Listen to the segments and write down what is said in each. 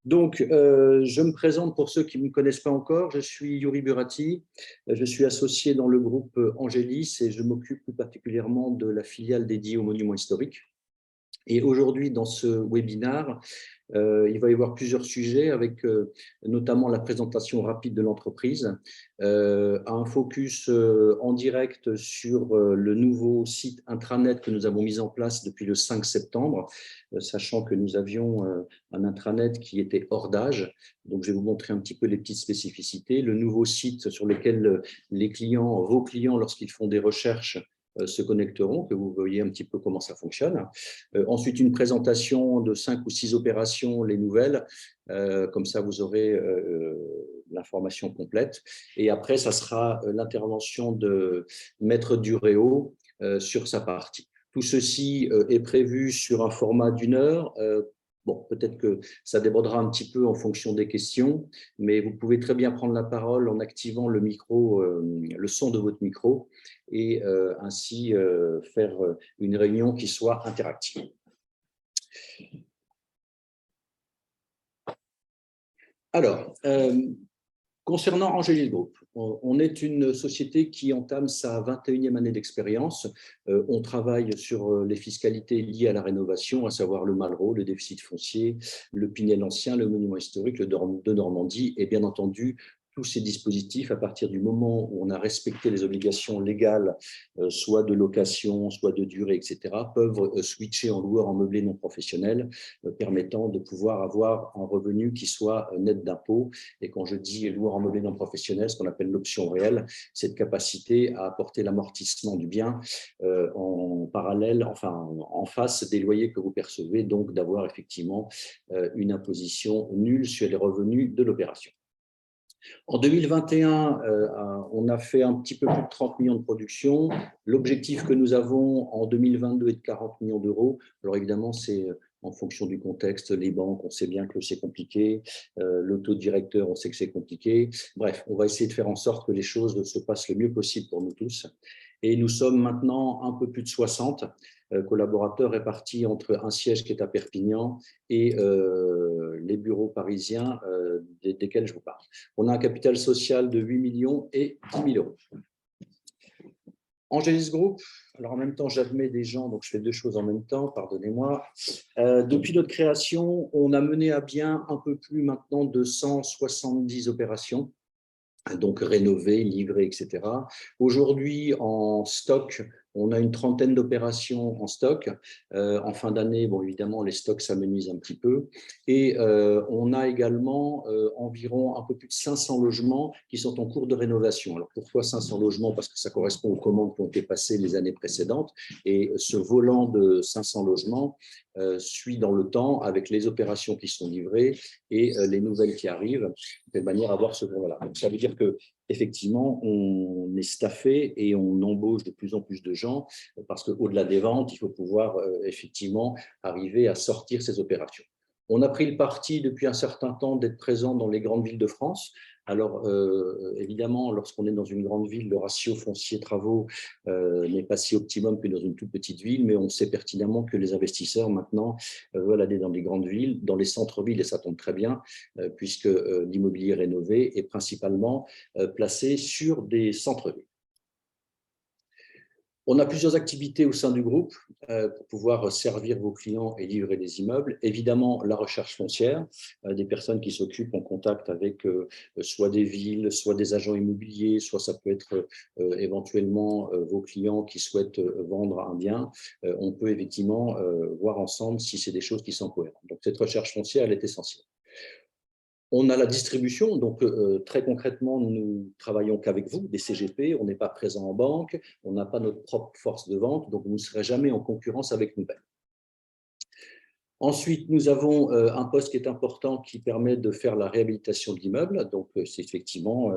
Donc, je me présente pour ceux qui ne me connaissent pas encore. Je suis Yuri Burati. Je suis associé dans le groupe Angélis et je m'occupe plus particulièrement de la filiale dédiée aux monuments historiques. Et aujourd'hui, dans ce webinaire, il va y avoir plusieurs sujets avec notamment la présentation rapide de l'entreprise, un focus en direct sur le nouveau site intranet que nous avons mis en place depuis le 5 septembre, sachant que nous avions un intranet qui était hors d'âge. Donc, je vais vous montrer un petit peu les petites spécificités. Le nouveau site sur lequel les clients, vos clients, lorsqu'ils font des recherches, se connecteront, que vous voyez un petit peu comment ça fonctionne. Ensuite, une présentation de 5 ou 6 opérations, les nouvelles, comme ça vous aurez l'information complète. Et après, ça sera l'intervention de Maître Duréo sur sa partie. Tout ceci est prévu sur un format d'1 heure. Bon, peut-être que ça débordera un petit peu en fonction des questions, mais vous pouvez très bien prendre la parole en activant le micro, le son de votre micro, et ainsi faire une réunion qui soit interactive. Alors, concernant Angélis Group, on est une société qui entame sa 21e année d'expérience. On travaille sur les fiscalités liées à la rénovation, à savoir le Malraux, le déficit foncier, le Pinel ancien, le monument historique, le de Normandie et bien entendu tous ces dispositifs, à partir du moment où on a respecté les obligations légales, soit de location, soit de durée, etc., peuvent switcher en loueur en meublé non professionnel, permettant de pouvoir avoir un revenu qui soit net d'impôts. Et quand je dis loueur en meublé non professionnel, ce qu'on appelle l'option réelle, cette capacité à apporter l'amortissement du bien en parallèle, enfin en face des loyers que vous percevez, donc d'avoir effectivement une imposition nulle sur les revenus de l'opération. En 2021, on a fait un petit peu plus de 30 millions de production. L'objectif que nous avons en 2022 est de 40 millions d'euros. Alors évidemment, c'est en fonction du contexte. Les banques, on sait bien que c'est compliqué. Le taux directeur, on sait que c'est compliqué. Bref, on va essayer de faire en sorte que les choses se passent le mieux possible pour nous tous. Et nous sommes maintenant un peu plus de 60 collaborateurs répartis entre un siège qui est à Perpignan et les bureaux parisiens desquels je vous parle. On a un capital social de 8 millions et 10 000 euros. Angélis Group, alors en même temps, j'admets des gens, donc je fais deux choses en même temps, pardonnez-moi. Depuis notre création, on a mené à bien un peu plus maintenant de 170 opérations, donc rénovées, livrées, etc. Aujourd'hui, en stock, on a une trentaine d'opérations en stock. En fin d'année, bon, évidemment, les stocks s'amenuisent un petit peu. Et on a également environ un peu plus de 500 logements qui sont en cours de rénovation. Alors, pourquoi 500 logements? Parce que ça correspond aux commandes qui ont été passées les années précédentes. Et ce volant de 500 logements suit dans le temps avec les opérations qui sont livrées et les nouvelles qui arrivent, de manière à avoir ce volant-là. Donc, ça veut dire que effectivement, on est staffé et on embauche de plus en plus de gens parce qu'au-delà des ventes, il faut pouvoir effectivement arriver à sortir ces opérations. On a pris le parti depuis un certain temps d'être présent dans les grandes villes de France. Alors, évidemment, lorsqu'on est dans une grande ville, le ratio foncier-travaux n'est pas si optimum que dans une toute petite ville, mais on sait pertinemment que les investisseurs maintenant veulent aller dans les grandes villes, dans les centres-villes, et ça tombe très bien, puisque l'immobilier rénové est principalement placé sur des centres-villes. On a plusieurs activités au sein du groupe pour pouvoir servir vos clients et livrer des immeubles. Évidemment, la recherche foncière, des personnes qui s'occupent en contact avec soit des villes, soit des agents immobiliers, soit ça peut être éventuellement vos clients qui souhaitent vendre un bien. On peut effectivement voir ensemble si c'est des choses qui sont cohérentes. Donc, cette recherche foncière, elle est essentielle. On a la distribution, donc très concrètement, nous travaillons qu'avec vous, des CGP, on n'est pas présent en banque, on n'a pas notre propre force de vente, donc vous ne serez jamais en concurrence avec nous-mêmes. Ensuite, nous avons un poste qui est important qui permet de faire la réhabilitation de l'immeuble. Donc, c'est effectivement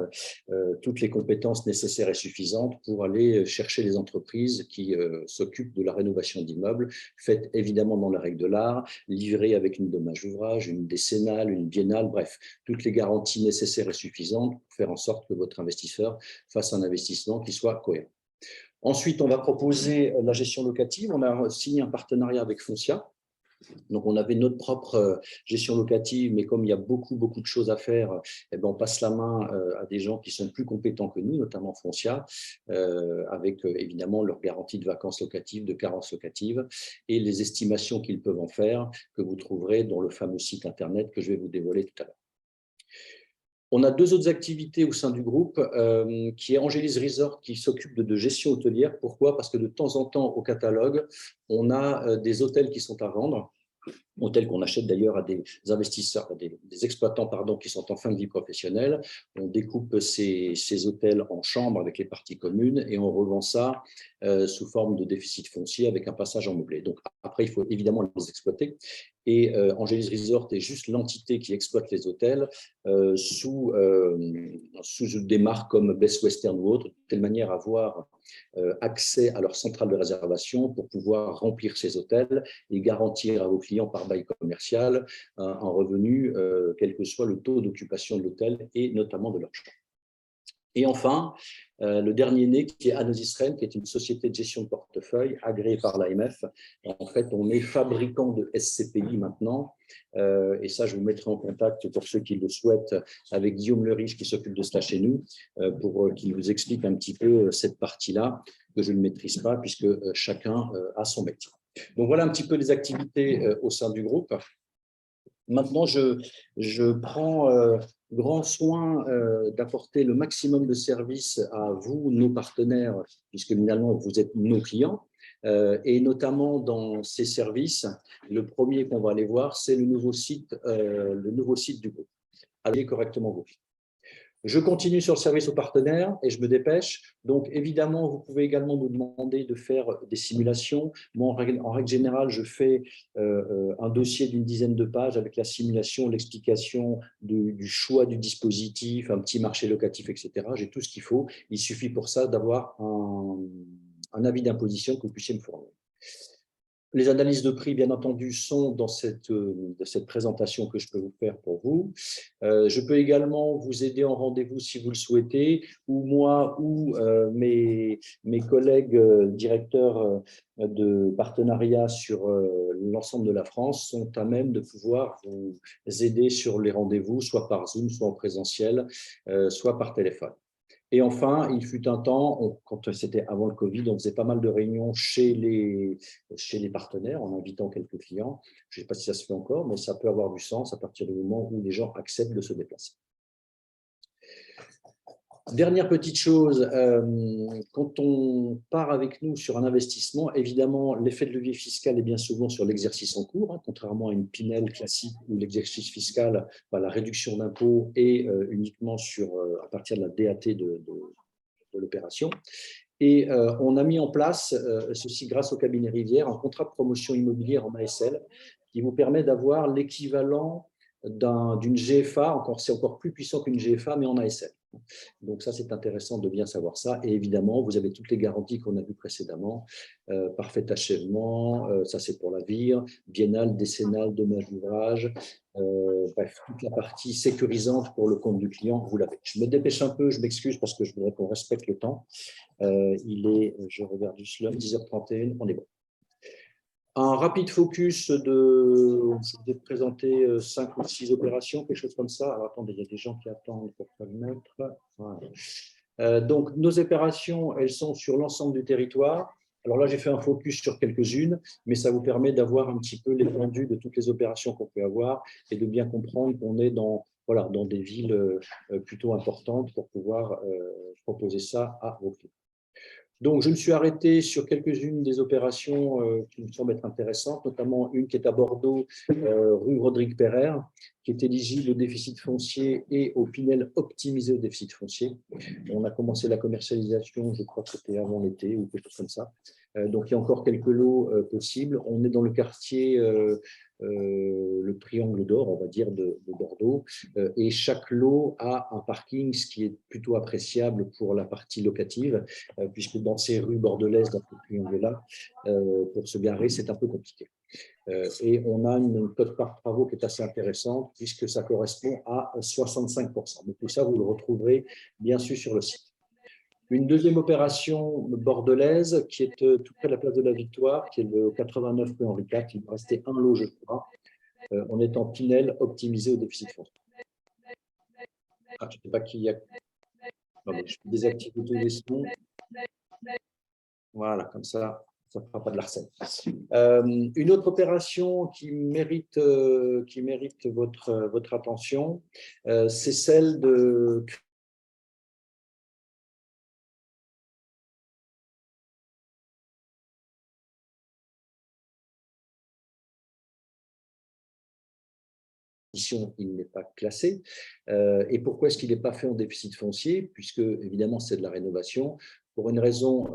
toutes les compétences nécessaires et suffisantes pour aller chercher les entreprises qui s'occupent de la rénovation d'immeubles, faites évidemment dans la règle de l'art, livrées avec une dommage ouvrage, une décennale, une biennale, bref, toutes les garanties nécessaires et suffisantes pour faire en sorte que votre investisseur fasse un investissement qui soit cohérent. Ensuite, on va proposer la gestion locative. On a signé un partenariat avec Foncia, Donc, on avait notre propre gestion locative, mais comme il y a beaucoup de choses à faire, eh ben, on passe la main à des gens qui sont plus compétents que nous, notamment Foncia, avec évidemment leur garantie de vacances locatives, de carence locative, et les estimations qu'ils peuvent en faire, que vous trouverez dans le fameux site internet que je vais vous dévoiler tout à l'heure. On a deux autres activités au sein du groupe, qui est Angelis Resort, qui s'occupe de gestion hôtelière. Pourquoi? Parce que de temps en temps, au catalogue, on a des hôtels qui sont à vendre, hôtels qu'on achète d'ailleurs à des investisseurs, à des exploitants pardon, qui sont en fin de vie professionnelle. On découpe ces hôtels en chambres avec les parties communes et on revend ça sous forme de déficit foncier avec un passage en meublé. Donc après, il faut évidemment les exploiter. Et Angelis Resort est juste l'entité qui exploite les hôtels sous des marques comme Best Western ou autres, de telle manière à avoir accès à leur centrale de réservation pour pouvoir remplir ces hôtels et garantir à vos clients par bail commercial un revenu, quel que soit le taux d'occupation de l'hôtel et notamment de leur chambre. Et enfin, le dernier né qui est Anosisrem, qui est une société de gestion de portefeuille agréée par l'AMF. En fait, on est fabricant de SCPI maintenant. Et ça, je vous mettrai en contact pour ceux qui le souhaitent avec Guillaume Leriche qui s'occupe de cela chez nous pour qu'il vous explique un petit peu cette partie-là que je ne maîtrise pas puisque chacun a son métier. Donc voilà un petit peu les activités au sein du groupe. Maintenant, je prends grand soin d'apporter le maximum de services à vous, nos partenaires, puisque finalement, vous êtes nos clients. Et notamment dans ces services, le premier qu'on va aller voir, c'est le nouveau site du groupe. Allez correctement vos clients. Je continue sur le service aux partenaires et je me dépêche. Donc, évidemment, vous pouvez également nous demander de faire des simulations. Moi, en règle générale, je fais un dossier d'une dizaine de pages avec la simulation, l'explication du choix du dispositif, un petit marché locatif, etc. J'ai tout ce qu'il faut. Il suffit pour ça d'avoir un avis d'imposition que vous puissiez me fournir. Les analyses de prix, bien entendu, sont dans cette présentation que je peux vous faire pour vous. Je peux également vous aider en rendez-vous si vous le souhaitez, ou moi ou mes collègues directeurs de partenariat sur l'ensemble de la France sont à même de pouvoir vous aider sur les rendez-vous, soit par Zoom, soit en présentiel, soit par téléphone. Et enfin, il fut un temps, quand c'était avant le Covid, on faisait pas mal de réunions chez les partenaires en invitant quelques clients. Je ne sais pas si ça se fait encore, mais ça peut avoir du sens à partir du moment où les gens acceptent de se déplacer. Dernière petite chose, quand on part avec nous sur un investissement, évidemment, l'effet de levier fiscal est bien souvent sur l'exercice en cours, contrairement à une Pinel classique où l'exercice fiscal, la réduction d'impôt est uniquement à partir de la DAT de l'opération. Et on a mis en place, ceci grâce au cabinet Rivière, un contrat de promotion immobilière en ASL qui vous permet d'avoir l'équivalent d'une GFA, c'est encore plus puissant qu'une GFA, mais en ASL. Donc ça, c'est intéressant de bien savoir ça. Et évidemment, vous avez toutes les garanties qu'on a vues précédemment. Parfait achèvement, ça c'est pour la VIR, biennale, décennale, dommage d'ouvrage. Bref, toute la partie sécurisante pour le compte du client, vous l'avez. Je me dépêche un peu, je m'excuse parce que je voudrais qu'on respecte le temps. Il est, je regarde juste là, 10h31, on est bon. Un rapide focus je vais te présenter 5 ou 6 opérations, quelque chose comme ça. Alors, attendez, il y a des gens qui attendent pour pas le mettre. Voilà. Donc, nos opérations, elles sont sur l'ensemble du territoire. Alors là, j'ai fait un focus sur quelques-unes, mais ça vous permet d'avoir un petit peu l'étendue de toutes les opérations qu'on peut avoir et de bien comprendre qu'on est dans des villes plutôt importantes pour pouvoir proposer ça à vos clients. Donc, je me suis arrêté sur quelques-unes des opérations qui me semblent être intéressantes, notamment une qui est à Bordeaux, rue Rodrigue Pereire, qui est éligible au déficit foncier et au Pinel optimisé au déficit foncier. On a commencé la commercialisation, je crois que c'était avant l'été ou quelque chose comme ça. Donc, il y a encore quelques lots possibles. On est dans le quartier, le Triangle d'Or, on va dire, de Bordeaux. Et chaque lot a un parking, ce qui est plutôt appréciable pour la partie locative, puisque dans ces rues bordelaises, dans ce triangle-là, pour se garer, c'est un peu compliqué. Et on a une cote par travaux qui est assez intéressante, puisque ça correspond à 65%. Mais tout ça, vous le retrouverez bien sûr sur le site. Une deuxième opération bordelaise qui est tout près de la place de la Victoire, qui est le 89 rue Henri IV. Il me restait un lot, je crois. On est en Pinel optimisé au déficit foncier. Ah, je ne sais pas qui y a. Attendez, je désactive tous les sons. Voilà, comme ça ne fera pas de l'arsène. Une autre opération qui mérite votre attention, c'est celle de il n'est pas classé. Et pourquoi est-ce qu'il n'est pas fait en déficit foncier? Puisque, évidemment, c'est de la rénovation. Pour une raison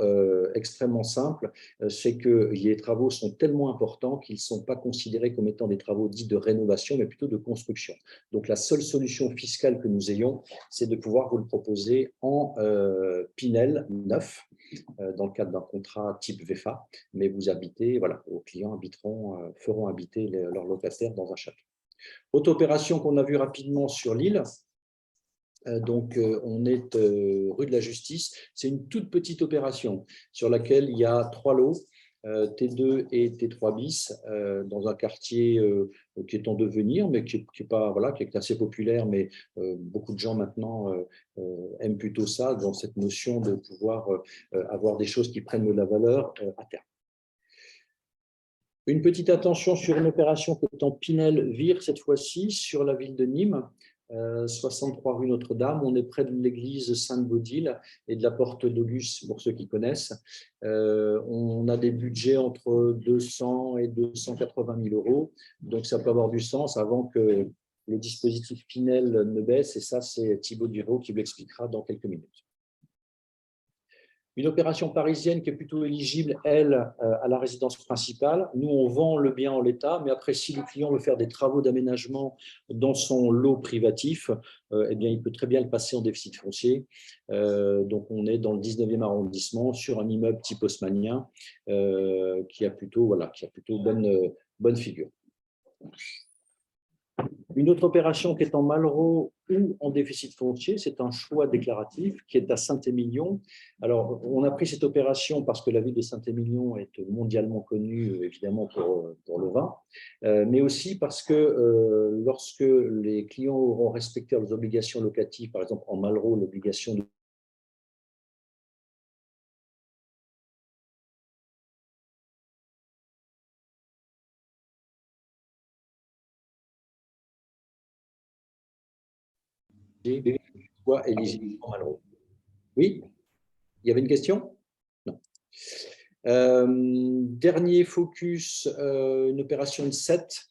extrêmement simple, c'est que les travaux sont tellement importants qu'ils ne sont pas considérés comme étant des travaux dits de rénovation, mais plutôt de construction. Donc, la seule solution fiscale que nous ayons, c'est de pouvoir vous le proposer en Pinel neuf, dans le cadre d'un contrat type VFA, mais vous habitez, voilà, vos clients feront habiter leurs locataires dans un château. Autre opération qu'on a vue rapidement sur l'île, on est rue de la Justice. C'est une toute petite opération sur laquelle il y a 3 lots, T2 et T3 bis, dans un quartier qui est en devenir, mais qui est assez populaire, mais beaucoup de gens maintenant aiment plutôt ça, dans cette notion de pouvoir avoir des choses qui prennent de la valeur à terme. Une petite attention sur une opération qui est en Pinel-Vire, cette fois-ci, sur la ville de Nîmes, 63 rue Notre-Dame. On est près de l'église Sainte-Baudile et de la porte d'Auguste, pour ceux qui connaissent. On a des budgets entre 200 et 280 000 euros. Donc, ça peut avoir du sens avant que le dispositif Pinel ne baisse. Et ça, c'est Thibaut Duro qui vous l'expliquera dans quelques minutes. Une opération parisienne qui est plutôt éligible, elle, à la résidence principale. Nous, on vend le bien en l'état, mais après, si le client veut faire des travaux d'aménagement dans son lot privatif, eh bien, il peut très bien le passer en déficit foncier. Donc, on est dans le 19e arrondissement, sur un immeuble type haussmannien qui a plutôt bonne figure. Une autre opération qui est en Malraux ou en déficit foncier, c'est un choix déclaratif qui est à Saint-Émilion. Alors, on a pris cette opération parce que la ville de Saint-Émilion est mondialement connue, évidemment, pour le vin, mais aussi parce que lorsque les clients auront respecté leurs obligations locatives, par exemple en Malraux, l'obligation de soit éligible en Malraux. Oui, il y avait une question? Non. Dernier focus, une opération de 7.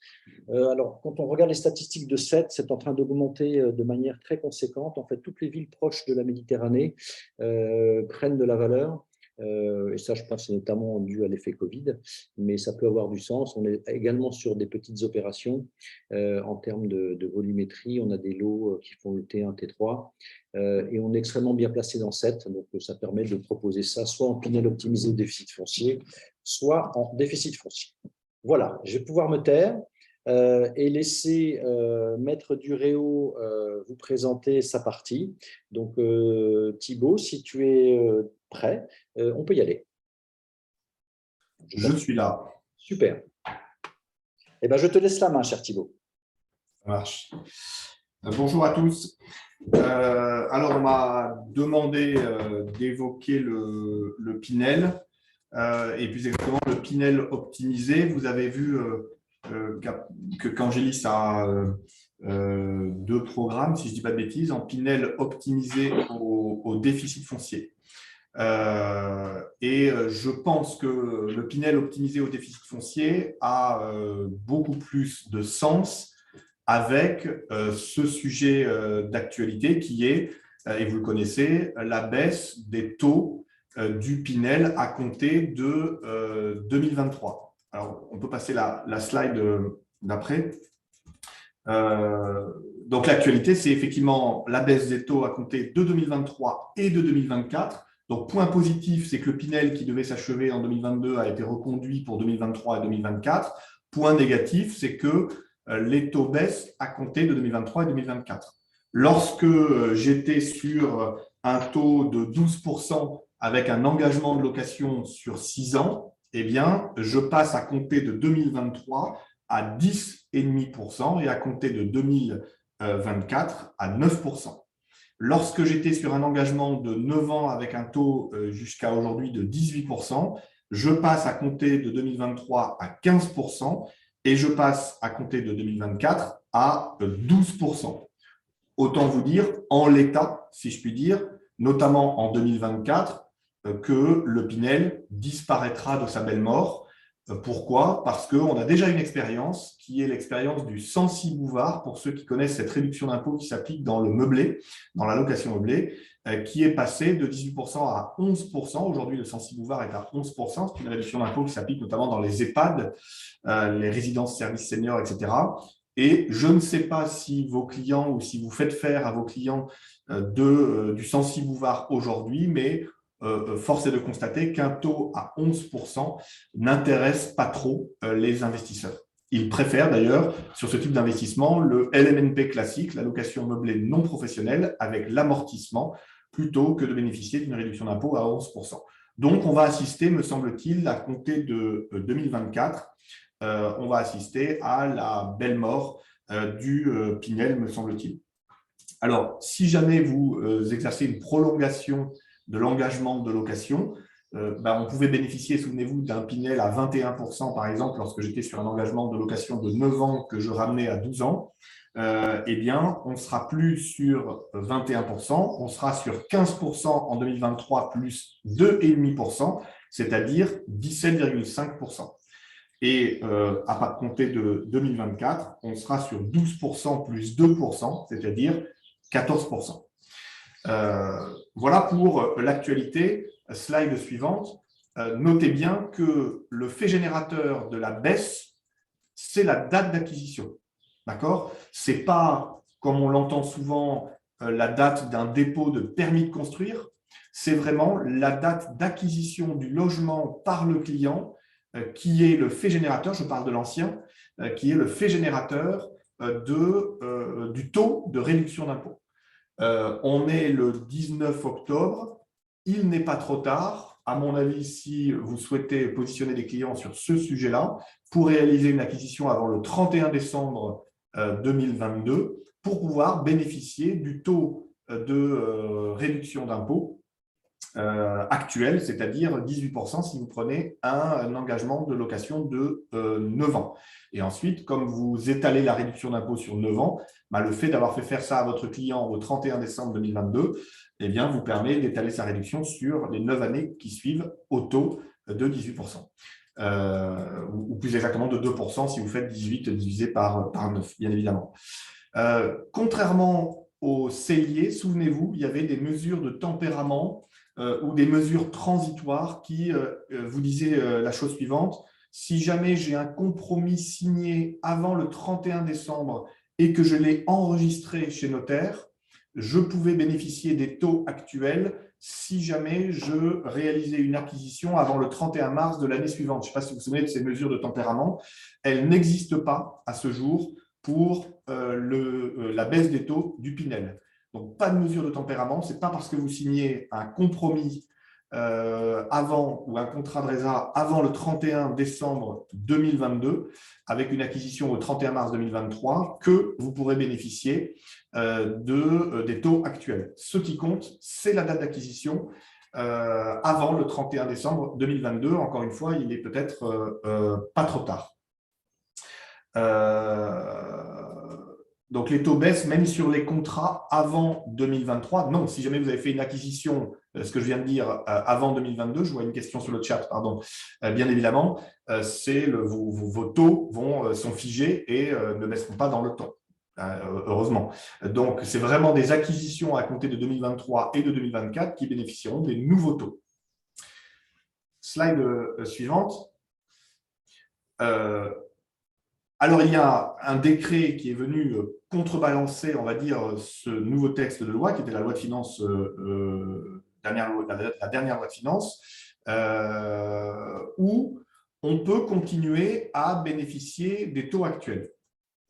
Alors, quand on regarde les statistiques de 7, c'est en train d'augmenter de manière très conséquente. En fait, toutes les villes proches de la Méditerranée prennent de la valeur. Et ça, je pense, c'est notamment dû à l'effet Covid, mais ça peut avoir du sens. On est également sur des petites opérations en termes de volumétrie. On a des lots qui font le T1, T3, et on est extrêmement bien placé dans 7. Donc, ça permet de proposer ça soit en Pinel optimisé au déficit foncier, soit en déficit foncier. Voilà, je vais pouvoir me taire et laisser Maître Duréo vous présenter sa partie. Donc, Thibaut, si tu es prêt, on peut y aller. Je suis là. Super. Eh ben, je te laisse la main, cher Thibaut. Ça marche. Bonjour à tous. Alors, on m'a demandé d'évoquer le Pinel, et plus exactement le Pinel optimisé. Vous avez vu qu'Angélis a 2 programmes, si je ne dis pas de bêtises, en Pinel optimisé au déficit foncier. Et je pense que le Pinel optimisé au déficit foncier a beaucoup plus de sens avec ce sujet d'actualité qui est, et vous le connaissez, la baisse des taux du Pinel à compter de 2023. Alors, on peut passer la slide d'après. Donc, l'actualité, c'est effectivement la baisse des taux à compter de 2023 et de 2024. Donc, point positif, c'est que le Pinel qui devait s'achever en 2022 a été reconduit pour 2023 et 2024. Point négatif, c'est que les taux baissent à compter de 2023 et 2024. Lorsque j'étais sur un taux de 12% avec un engagement de location sur 6 ans, eh bien, je passe à compter de 2023 à 10,5% et à compter de 2024 à 9%. Lorsque j'étais sur un engagement de 9 ans avec un taux jusqu'à aujourd'hui de 18%, je passe à compter de 2023 à 15% et je passe à compter de 2024 à 12%. Autant vous dire, en l'état, si je puis dire, notamment en 2024, que le Pinel disparaîtra de sa belle mort. Pourquoi? Parce qu'on a déjà une expérience qui est l'expérience du Censi-Bouvard, pour ceux qui connaissent cette réduction d'impôt qui s'applique dans le meublé, dans la location meublée, qui est passée de 18% à 11%. Aujourd'hui, le Censi-Bouvard est à 11%. C'est une réduction d'impôt qui s'applique notamment dans les EHPAD, les résidences services seniors, etc. Et je ne sais pas si vos clients ou si vous faites faire à vos clients du Censi-Bouvard aujourd'hui, mais force est de constater qu'un taux à 11% n'intéresse pas trop les investisseurs. Ils préfèrent d'ailleurs, sur ce type d'investissement, le LMNP classique, la location meublée non professionnelle, avec l'amortissement, plutôt que de bénéficier d'une réduction d'impôt à 11%. Donc, on va assister, me semble-t-il, à compter de 2024, on va assister à la belle mort du Pinel, me semble-t-il. Alors, si jamais vous exercez une prolongation de l'engagement de location, on pouvait bénéficier, souvenez-vous, d'un Pinel à 21%, par exemple, lorsque j'étais sur un engagement de location de 9 ans que je ramenais à 12 ans. Eh bien, on ne sera plus sur 21%, on sera sur 15% en 2023 plus 2,5%, c'est-à-dire 17,5%. Et à compter de 2024, on sera sur 12% plus 2%, c'est-à-dire 14%. Voilà pour l'actualité. Slide suivante. Notez bien que le fait générateur de la baisse, c'est la date d'acquisition. D'accord? Ce n'est pas, comme on l'entend souvent, la date d'un dépôt de permis de construire. C'est vraiment la date d'acquisition du logement par le client qui est le fait générateur, je parle de l'ancien, qui est le fait générateur du taux de réduction d'impôt. On est le 19 octobre, il n'est pas trop tard, à mon avis, si vous souhaitez positionner des clients sur ce sujet-là, pour réaliser une acquisition avant le 31 décembre 2022, pour pouvoir bénéficier du taux de réduction d'impôt actuel, c'est-à-dire 18% si vous prenez un engagement de location de 9 ans. Et ensuite, comme vous étalez la réduction d'impôt sur 9 ans, le fait d'avoir fait faire ça à votre client au 31 décembre 2022 eh bien, vous permet d'étaler sa réduction sur les 9 années qui suivent au taux de 18%. Ou plus exactement de 2% si vous faites 18 divisé par 9, bien évidemment. Contrairement au cellier, souvenez-vous, il y avait des mesures de tempérament ou des mesures transitoires qui vous disaient la chose suivante. Si jamais j'ai un compromis signé avant le 31 décembre et que je l'ai enregistré chez notaire, je pouvais bénéficier des taux actuels si jamais je réalisais une acquisition avant le 31 mars de l'année suivante. Je ne sais pas si vous vous souvenez de ces mesures de tempérament. Elles n'existent pas à ce jour pour la baisse des taux du Pinel. Donc, pas de mesure de tempérament. Ce n'est pas parce que vous signez un compromis avant ou un contrat de résa avant le 31 décembre 2022 avec une acquisition au 31 mars 2023 que vous pourrez bénéficier des taux actuels. Ce qui compte, c'est la date d'acquisition avant le 31 décembre 2022. Encore une fois, il est peut-être pas trop tard. Donc, les taux baissent même sur les contrats avant 2023. Non, si jamais vous avez fait une acquisition, ce que je viens de dire, avant 2022, je vois une question sur le chat, pardon, bien évidemment, vos taux sont figés et ne baisseront pas dans le temps, heureusement. Donc, c'est vraiment des acquisitions à compter de 2023 et de 2024 qui bénéficieront des nouveaux taux. Slide suivante. Alors, il y a un décret qui est venu contrebalancer, on va dire, ce nouveau texte de loi, qui était la loi de finances, la dernière loi de finances, où on peut continuer à bénéficier des taux actuels.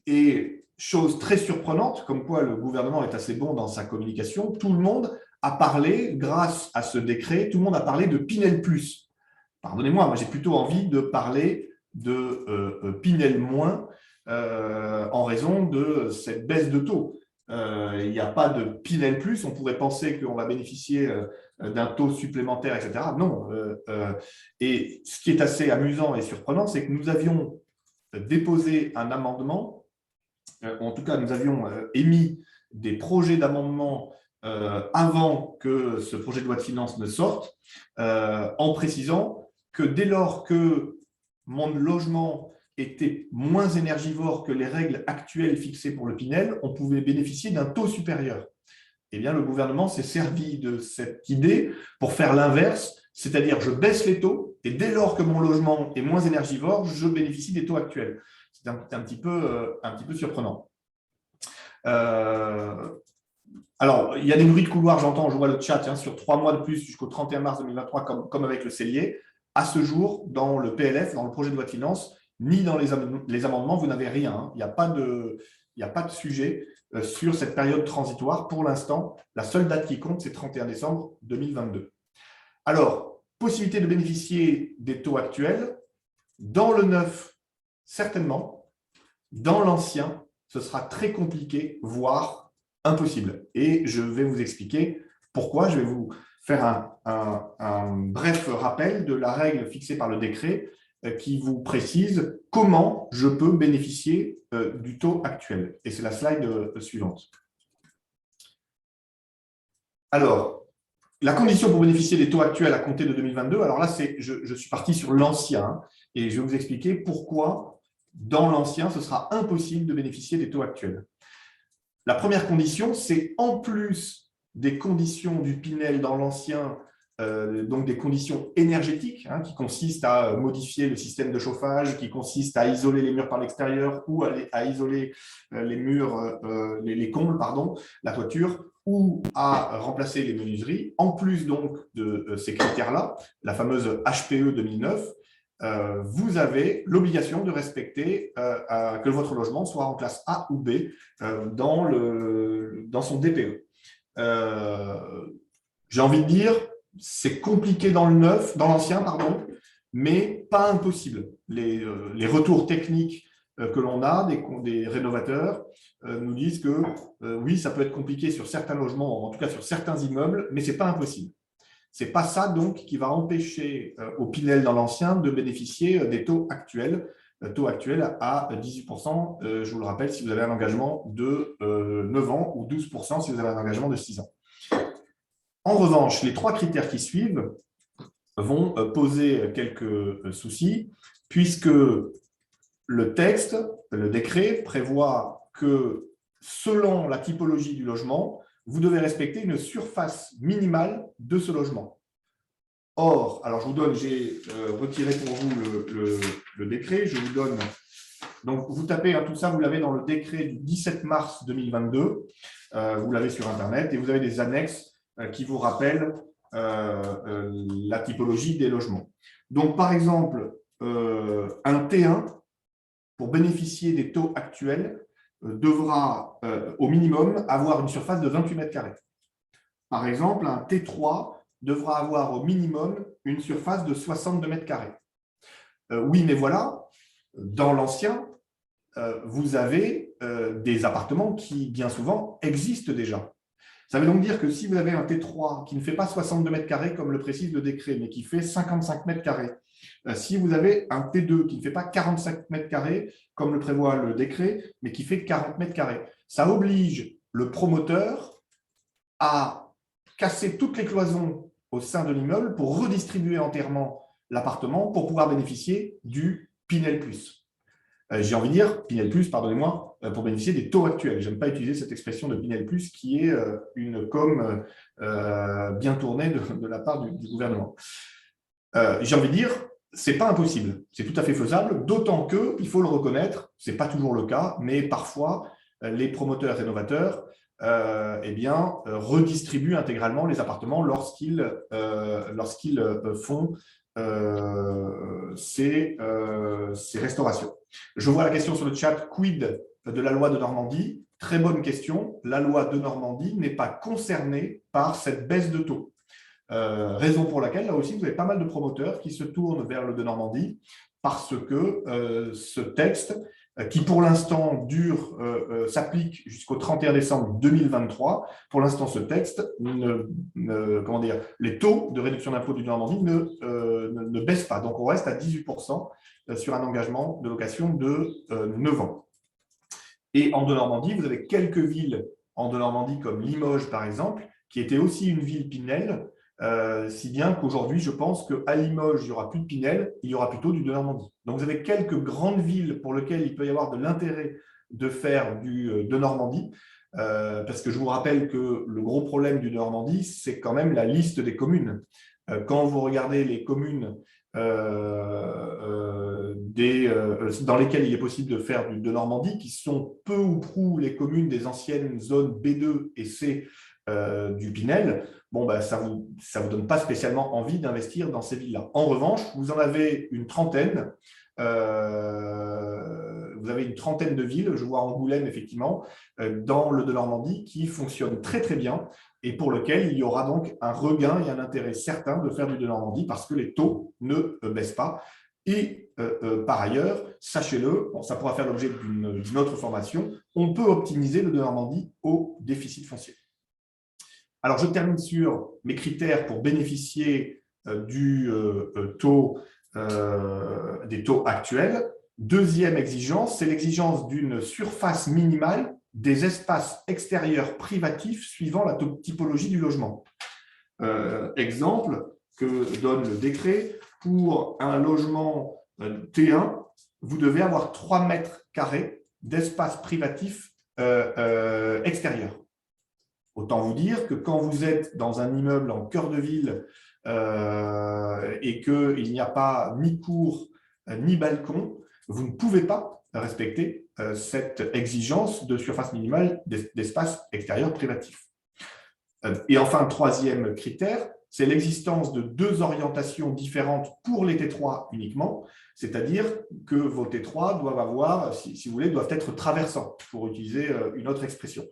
Et chose très surprenante, comme quoi le gouvernement est assez bon dans sa communication, tout le monde a parlé, grâce à ce décret, tout le monde a parlé de Pinel plus. Pardonnez-moi, moi j'ai plutôt envie de parler de Pinel moins en raison de cette baisse de taux. Il n'y a pas de Pinel plus, on pourrait penser qu'on va bénéficier d'un taux supplémentaire, etc. Non. Et ce qui est assez amusant et surprenant, c'est que nous avions déposé un amendement, en tout cas nous avions émis des projets d'amendement avant que ce projet de loi de finances ne sorte, en précisant que dès lors que mon logement était moins énergivore que les règles actuelles fixées pour le Pinel, on pouvait bénéficier d'un taux supérieur. Eh bien, le gouvernement s'est servi de cette idée pour faire l'inverse, c'est-à-dire je baisse les taux et dès lors que mon logement est moins énergivore, je bénéficie des taux actuels. C'est un petit peu surprenant. Alors, il y a des bruits de couloir, j'entends, je vois le chat, sur 3 mois de plus jusqu'au 31 mars 2023, comme avec le cellier. À ce jour, dans le PLF, dans le projet de loi de finances, ni dans les amendements, vous n'avez rien. Il n'y a pas de sujet sur cette période transitoire. Pour l'instant, la seule date qui compte, c'est 31 décembre 2022. Alors, possibilité de bénéficier des taux actuels. Dans le neuf, certainement. Dans l'ancien, ce sera très compliqué, voire impossible. Et je vais vous expliquer pourquoi. Je vais vous faire un bref rappel de la règle fixée par le décret qui vous précise comment je peux bénéficier du taux actuel. Et c'est la slide suivante. Alors, la condition pour bénéficier des taux actuels à compter de 2022, alors là, je suis parti sur l'ancien et je vais vous expliquer pourquoi dans l'ancien, ce sera impossible de bénéficier des taux actuels. La première condition, c'est en plus des conditions du Pinel dans l'ancien, donc des conditions énergétiques qui consistent à modifier le système de chauffage, qui consistent à isoler les murs par l'extérieur ou à isoler les murs, les combles, pardon, la toiture, ou à remplacer les menuiseries. En plus donc de ces critères-là, la fameuse HPE 2009, vous avez l'obligation de respecter que votre logement soit en classe A ou B dans son DPE. J'ai envie de dire, c'est compliqué dans le neuf, dans l'ancien, pardon, mais pas impossible. Les retours techniques que l'on a des rénovateurs nous disent que oui, ça peut être compliqué sur certains logements, en tout cas sur certains immeubles, mais ce n'est pas impossible. Ce n'est pas ça donc qui va empêcher au Pinel dans l'ancien de bénéficier des taux actuels à 18%, je vous le rappelle, si vous avez un engagement de 9 ans ou 12% si vous avez un engagement de 6 ans. En revanche, les 3 critères qui suivent vont poser quelques soucis, puisque le texte, le décret, prévoit que selon la typologie du logement, vous devez respecter une surface minimale de ce logement. Or, alors j'ai retiré pour vous le décret, je vous donne, donc vous tapez tout ça, vous l'avez dans le décret du 17 mars 2022, vous l'avez sur Internet, et vous avez des annexes qui vous rappellent la typologie des logements. Donc, par exemple, un T1, pour bénéficier des taux actuels, devra au minimum avoir une surface de 28 mètres carrés. Par exemple, un T3 devra avoir au minimum une surface de 62 mètres carrés. Oui, mais voilà, dans l'ancien, vous avez des appartements qui, bien souvent, existent déjà. Ça veut donc dire que si vous avez un T3 qui ne fait pas 62 mètres carrés, comme le précise le décret, mais qui fait 55 mètres carrés, si vous avez un T2 qui ne fait pas 45 mètres carrés, comme le prévoit le décret, mais qui fait 40 mètres carrés, ça oblige le promoteur à casser toutes les cloisons au sein de l'immeuble pour redistribuer entièrement l'appartement pour pouvoir bénéficier du Pinel+. J'ai envie de dire, Pinel+, pardonnez-moi, pour bénéficier des taux actuels. Je n'aime pas utiliser cette expression de Pinel+, qui est une com bien tournée de la part du gouvernement. J'ai envie de dire, ce n'est pas impossible, c'est tout à fait faisable, d'autant que, il faut le reconnaître, ce n'est pas toujours le cas, mais parfois, les promoteurs rénovateurs redistribuent intégralement les appartements lorsqu'ils font ces restaurations. Je vois la question sur le chat, quid de la loi de Normandie? très bonne question. La loi de Normandie n'est pas concernée par cette baisse de taux. Raison pour laquelle, là aussi, vous avez pas mal de promoteurs qui se tournent vers le de Normandie parce que ce texte, qui pour l'instant s'applique jusqu'au 31 décembre 2023, pour l'instant, ce texte, comment dire, les taux de réduction d'impôt du de Normandie ne baissent pas. Donc, on reste à 18% sur un engagement de location de 9 ans. Et en de Normandie, vous avez quelques villes en de Normandie, comme Limoges, par exemple, qui était aussi une ville Pinel, si bien qu'aujourd'hui, je pense qu'à Limoges, il n'y aura plus de Pinel, il y aura plutôt du de Normandie. Donc, vous avez quelques grandes villes pour lesquelles il peut y avoir de l'intérêt de faire du de Normandie, parce que je vous rappelle que le gros problème du de Normandie, c'est quand même la liste des communes. Quand vous regardez les communes dans lesquelles il est possible de faire du de Normandie, qui sont peu ou prou les communes des anciennes zones B2 et C du Pinel, bon, ben, ça vous donne pas spécialement envie d'investir dans ces villes-là. En revanche, vous en avez une trentaine. Vous avez une trentaine de villes, je vois Angoulême effectivement, dans le de Normandie, qui fonctionnent très très bien et pour lequel il y aura donc un regain et un intérêt certain de faire du de Normandie parce que les taux ne baissent pas. Et par ailleurs, sachez-le, bon, ça pourra faire l'objet d'une autre formation, on peut optimiser le de Normandie au déficit foncier. Alors, je termine sur mes critères pour bénéficier des taux actuels. Deuxième exigence, c'est l'exigence d'une surface minimale des espaces extérieurs privatifs suivant la typologie du logement. Exemple que donne le décret, pour un logement T1, vous devez avoir 3 mètres carrés d'espace privatif extérieur. Autant vous dire que quand vous êtes dans un immeuble en cœur de ville et qu'il n'y a pas ni cour ni balcon, vous ne pouvez pas respecter cette exigence de surface minimale d'espace extérieur privatif. Et enfin, troisième critère, c'est l'existence de 2 orientations différentes pour les T3 uniquement, c'est-à-dire que vos T3 doivent avoir, si vous voulez, doivent être traversants, pour utiliser une autre expression.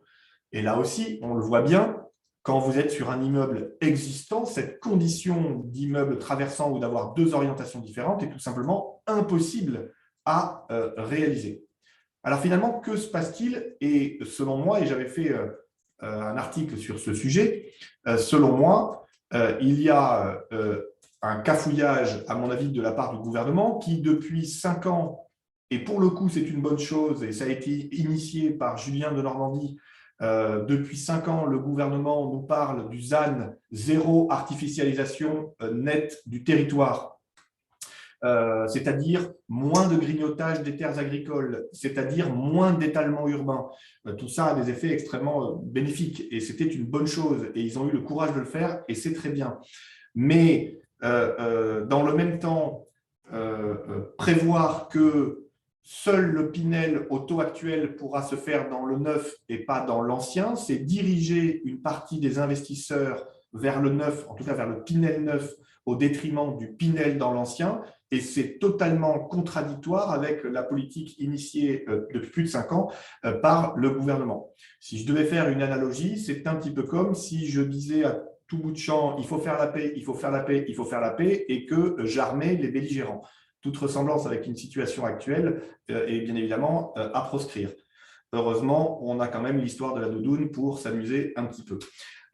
Et là aussi, on le voit bien, quand vous êtes sur un immeuble existant, cette condition d'immeuble traversant ou d'avoir 2 orientations différentes est tout simplement impossible à réaliser. Alors finalement, que se passe-t-il? Et selon moi, et j'avais fait un article sur ce sujet, selon moi, il y a un cafouillage, à mon avis, de la part du gouvernement qui, depuis 5 ans, et pour le coup, c'est une bonne chose, et ça a été initié par Julien de Normandie. Depuis 5 ans, le gouvernement nous parle du ZAN, zéro artificialisation nette du territoire, c'est-à-dire moins de grignotage des terres agricoles, c'est-à-dire moins d'étalement urbain. Tout ça a des effets extrêmement bénéfiques et c'était une bonne chose et ils ont eu le courage de le faire et c'est très bien. Mais dans le même temps, prévoir que seul le Pinel au taux actuel pourra se faire dans le neuf et pas dans l'ancien, c'est diriger une partie des investisseurs vers le neuf, en tout cas vers le Pinel neuf, au détriment du Pinel dans l'ancien, et c'est totalement contradictoire avec la politique initiée depuis plus de 5 ans par le gouvernement. Si je devais faire une analogie, c'est un petit peu comme si je disais à tout bout de champ, il faut faire la paix, il faut faire la paix, il faut faire la paix, et que j'armais les belligérants. Toute ressemblance avec une situation actuelle est bien évidemment à proscrire. Heureusement, on a quand même l'histoire de la doudoune pour s'amuser un petit peu.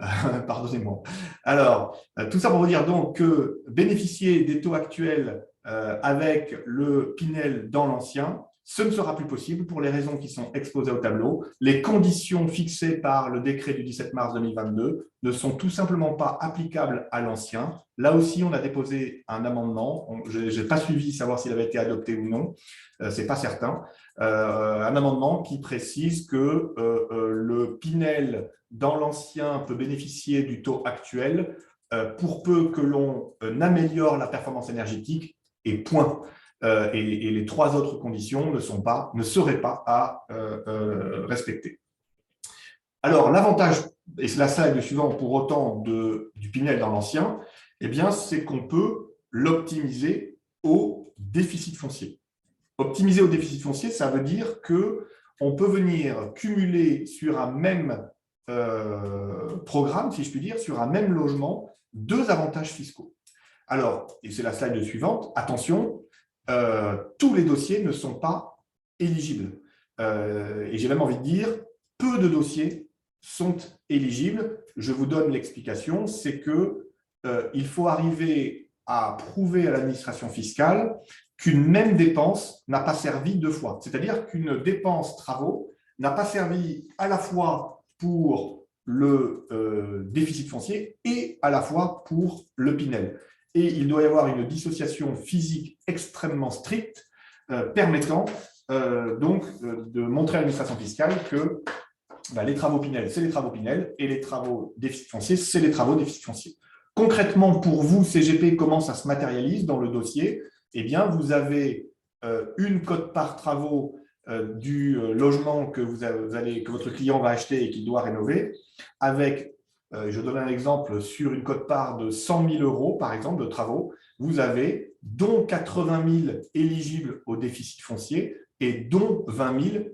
Pardonnez-moi. Alors, tout ça pour vous dire donc que bénéficier des taux actuels avec le Pinel dans l'ancien, ce ne sera plus possible pour les raisons qui sont exposées au tableau. Les conditions fixées par le décret du 17 mars 2022 ne sont tout simplement pas applicables à l'ancien. Là aussi, on a déposé un amendement. Je n'ai pas suivi savoir s'il avait été adopté ou non. Ce n'est pas certain. Un amendement qui précise que le Pinel dans l'ancien peut bénéficier du taux actuel pour peu que l'on améliore la performance énergétique et point. Et les 3 autres conditions ne seraient pas à respecter. Alors, l'avantage, et c'est la slide suivante pour autant du Pinel dans l'ancien, eh bien, c'est qu'on peut l'optimiser au déficit foncier. Optimiser au déficit foncier, ça veut dire que on peut venir cumuler sur un même programme, si je puis dire, sur un même logement, deux avantages fiscaux. Alors, et c'est la slide suivante, attention, tous les dossiers ne sont pas éligibles. Et j'ai même envie de dire, peu de dossiers sont éligibles. Je vous donne l'explication, c'est qu'il faut arriver à prouver à l'administration fiscale qu'une même dépense n'a pas servi deux fois. C'est-à-dire qu'une dépense travaux n'a pas servi à la fois pour le déficit foncier et à la fois pour le Pinel. Et il doit y avoir une dissociation physique extrêmement stricte permettant donc de montrer à l'administration fiscale que les travaux Pinel, c'est les travaux Pinel et les travaux déficit foncier, c'est les travaux déficit foncier. Concrètement, pour vous, CGP, comment ça se matérialise dans le dossier? Eh bien, vous avez une quote-part travaux du logement que votre client va acheter et qu'il doit rénover, avec, je donne un exemple, sur une quote-part de 100 000 euros, par exemple, de travaux, vous avez dont 80 000 éligibles au déficit foncier et dont 20 000,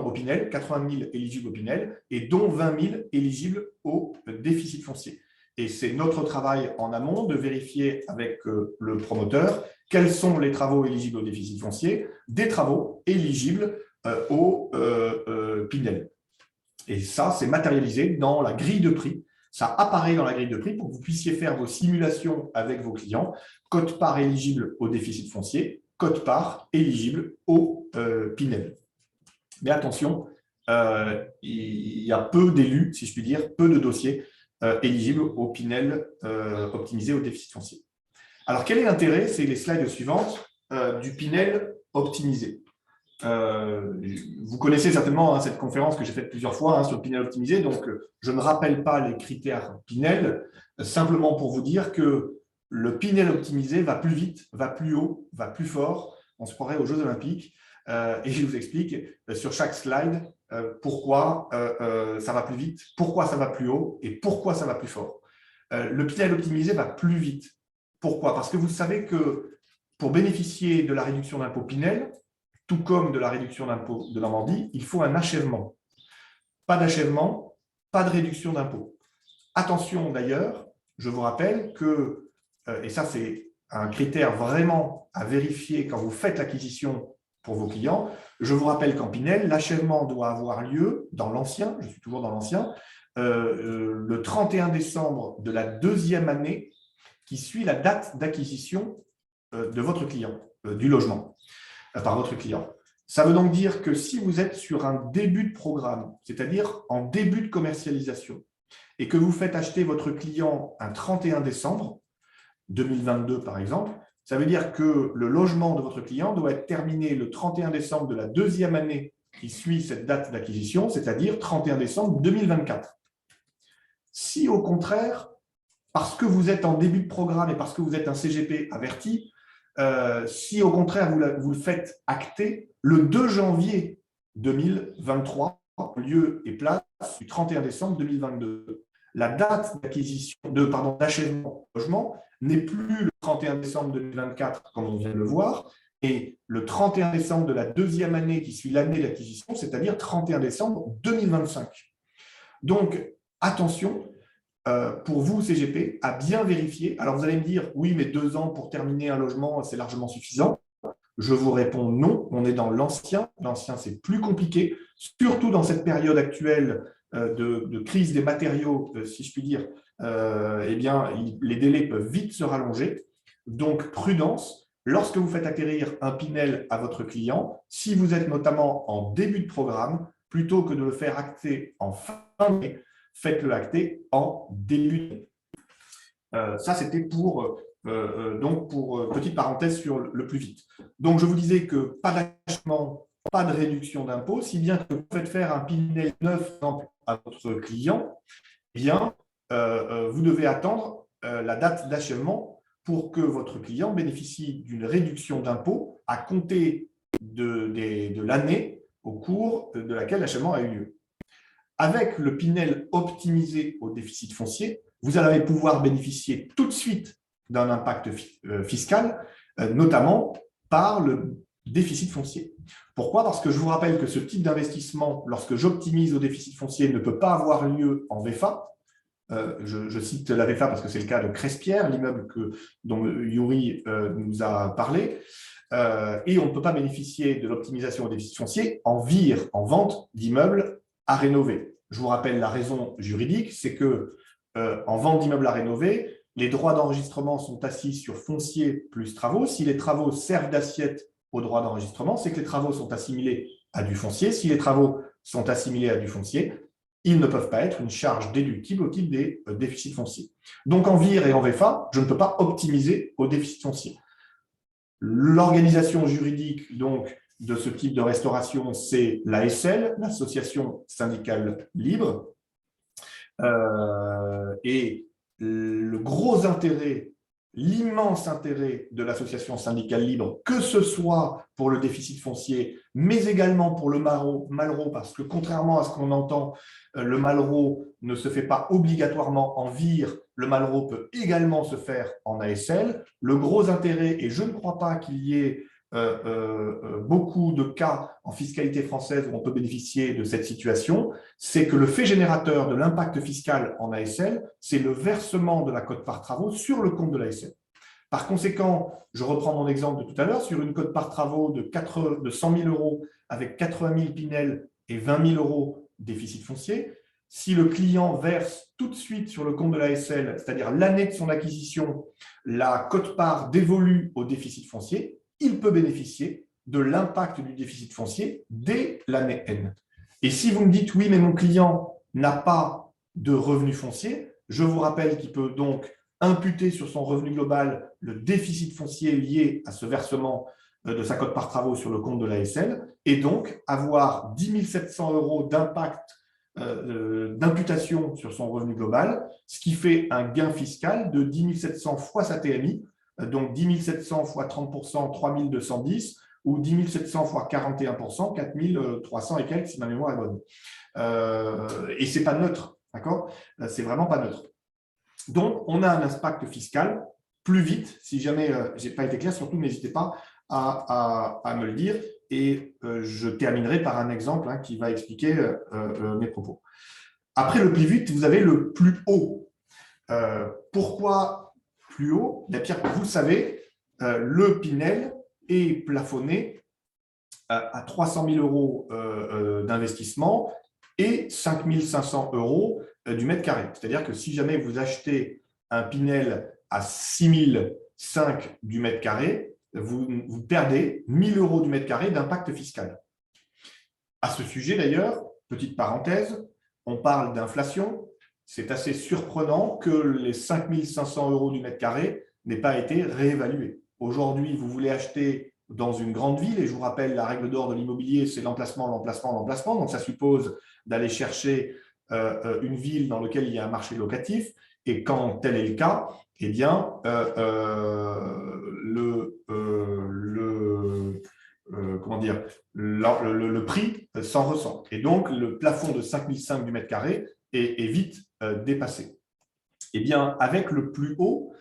au Pinel, 80 000 éligibles au Pinel et dont 20 000 éligibles au déficit foncier. Et c'est notre travail en amont de vérifier avec le promoteur quels sont les travaux éligibles au déficit foncier, des travaux éligibles au Pinel. Et ça, c'est matérialisé dans la grille de prix. Ça apparaît dans la grille de prix pour que vous puissiez faire vos simulations avec vos clients. Quote-part éligible au déficit foncier, quote-part éligible au Pinel. Mais attention, il y a peu d'élus, si je puis dire, peu de dossiers éligibles au Pinel optimisé au déficit foncier. Alors, quel est l'intérêt? C'est les slides suivantes du Pinel optimisé. Vous connaissez certainement cette conférence que j'ai faite plusieurs fois sur le Pinel optimisé, donc je ne rappelle pas les critères Pinel, simplement pour vous dire que le Pinel optimisé va plus vite, va plus haut, va plus fort, on se croirait aux Jeux Olympiques, et je vous explique sur chaque slide pourquoi ça va plus vite, pourquoi ça va plus haut et pourquoi ça va plus fort. Le Pinel optimisé va plus vite. Pourquoi? Parce que vous savez que pour bénéficier de la réduction d'impôt Pinel, tout comme de la réduction d'impôt de Normandie, il faut un achèvement. Pas d'achèvement, pas de réduction d'impôt. Attention d'ailleurs, je vous rappelle que, et ça c'est un critère vraiment à vérifier quand vous faites l'acquisition pour vos clients, je vous rappelle qu'en Pinel, l'achèvement doit avoir lieu dans l'ancien, je suis toujours dans l'ancien, le 31 décembre de la deuxième année qui suit la date d'acquisition de votre client, du logement, par votre client. Ça veut donc dire que si vous êtes sur un début de programme, c'est-à-dire en début de commercialisation, et que vous faites acheter votre client un 31 décembre 2022, par exemple, ça veut dire que le logement de votre client doit être terminé le 31 décembre de la deuxième année qui suit cette date d'acquisition, c'est-à-dire 31 décembre 2024. Si au contraire, parce que vous êtes en début de programme et parce que vous êtes un CGP averti, si au contraire vous le faites acter le 2 janvier 2023, lieu et place du 31 décembre 2022. La date d'achèvement du logement n'est plus le 31 décembre 2024, comme on vient de le voir, et le 31 décembre de la deuxième année qui suit l'année d'acquisition, c'est-à-dire 31 décembre 2025. Donc, attention, pour vous, CGP, à bien vérifier. Alors, vous allez me dire, oui, mais 2 ans pour terminer un logement, c'est largement suffisant. Je vous réponds non, on est dans l'ancien. L'ancien, c'est plus compliqué, surtout dans cette période actuelle de crise des matériaux, si je puis dire. Eh bien, les délais peuvent vite se rallonger. Donc, prudence. Lorsque vous faites acquérir un Pinel à votre client, si vous êtes notamment en début de programme, plutôt que de le faire acter en fin d'année, faites-le acter en début d'année. Ça, c'était pour petite parenthèse sur le plus vite. Donc, je vous disais que pas d'achèvement, pas de réduction d'impôt, si bien que vous faites faire un Pinel neuf à votre client, eh bien, vous devez attendre la date d'achèvement pour que votre client bénéficie d'une réduction d'impôt à compter de l'année au cours de laquelle l'achèvement a eu lieu. Avec le Pinel optimisé au déficit foncier, vous allez pouvoir bénéficier tout de suite d'un impact fiscal, notamment par le déficit foncier. Pourquoi? Parce que je vous rappelle que ce type d'investissement, lorsque j'optimise au déficit foncier, ne peut pas avoir lieu en VFA. Je cite la VFA parce que c'est le cas de Crespierre, l'immeuble dont Yuri nous a parlé. Et on ne peut pas bénéficier de l'optimisation au déficit foncier en vire, en vente d'immeubles à rénover. Je vous rappelle la raison juridique, c'est que en vente d'immeubles à rénover, les droits d'enregistrement sont assis sur foncier plus travaux. Si les travaux servent d'assiette aux droits d'enregistrement, c'est que les travaux sont assimilés à du foncier. Si les travaux sont assimilés à du foncier, ils ne peuvent pas être une charge déductible au titre des déficits fonciers. Donc en VIR et en VFA, je ne peux pas optimiser au déficit foncier. L'organisation juridique donc, de ce type de restauration, c'est l'ASL, l'Association syndicale libre. Et le gros intérêt, l'immense intérêt de l'association syndicale libre, que ce soit pour le déficit foncier, mais également pour le Malraux, parce que contrairement à ce qu'on entend, le Malraux ne se fait pas obligatoirement en VIR, le Malraux peut également se faire en ASL. Le gros intérêt, et je ne crois pas qu'il y ait beaucoup de cas en fiscalité française où on peut bénéficier de cette situation, c'est que le fait générateur de l'impact fiscal en ASL, c'est le versement de la quote-part travaux sur le compte de l'ASL. Par conséquent, je reprends mon exemple de tout à l'heure, sur une quote-part travaux de 100 000 euros avec 80 000 Pinel et 20 000 euros déficit foncier, si le client verse tout de suite sur le compte de l'ASL, c'est-à-dire l'année de son acquisition, la quote-part dévolue au déficit foncier, il peut bénéficier de l'impact du déficit foncier dès l'année N. Et si vous me dites, oui, mais mon client n'a pas de revenu foncier, je vous rappelle qu'il peut donc imputer sur son revenu global le déficit foncier lié à ce versement de sa quote-part travaux sur le compte de l'ASL et donc avoir 10 700 euros d'impact d'imputation sur son revenu global, ce qui fait un gain fiscal de 10 700 fois sa TMI, donc 10 700 fois 30%, 3 210, ou 10 700 fois 41%, 4 300 et quelques, si ma mémoire est bonne. Et ce n'est pas neutre, d'accord? C'est vraiment pas neutre. Donc, on a un impact fiscal plus vite. Si jamais je n'ai pas été clair, surtout n'hésitez pas à me le dire. Et je terminerai par un exemple qui va expliquer mes propos. Après le plus vite, vous avez le plus haut. Pourquoi plus haut? Pierre, vous le savez, le Pinel est plafonné à 300 000 euros d'investissement et 5 500 euros du mètre carré. C'est-à-dire que si jamais vous achetez un Pinel à 6 005 du mètre carré, vous perdez 1 000 euros du mètre carré d'impact fiscal. À ce sujet d'ailleurs, petite parenthèse, on parle d'inflation. C'est assez surprenant que les 5 500 euros du mètre carré n'aient pas été réévalués. Aujourd'hui, vous voulez acheter dans une grande ville, et je vous rappelle, la règle d'or de l'immobilier, c'est l'emplacement, l'emplacement, l'emplacement. Donc, ça suppose d'aller chercher une ville dans laquelle il y a un marché locatif. Et quand tel est le cas, eh bien, le prix s'en ressent. Et donc, le plafond de 5 500 du mètre carré est vite dépassé. Eh bien, avec le plus haut,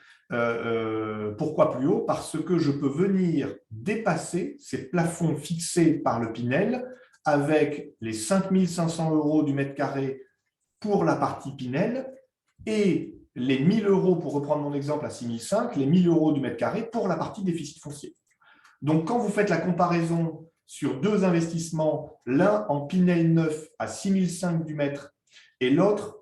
pourquoi plus haut? Parce que je peux venir dépasser ces plafonds fixés par le Pinel avec les 5 500 euros du mètre carré pour la partie Pinel et les 1 000 euros, pour reprendre mon exemple à 6 500, les 1 000 euros du mètre carré pour la partie déficit foncier. Donc, quand vous faites la comparaison sur deux investissements, l'un en Pinel neuf à 6 500 du mètre et l'autre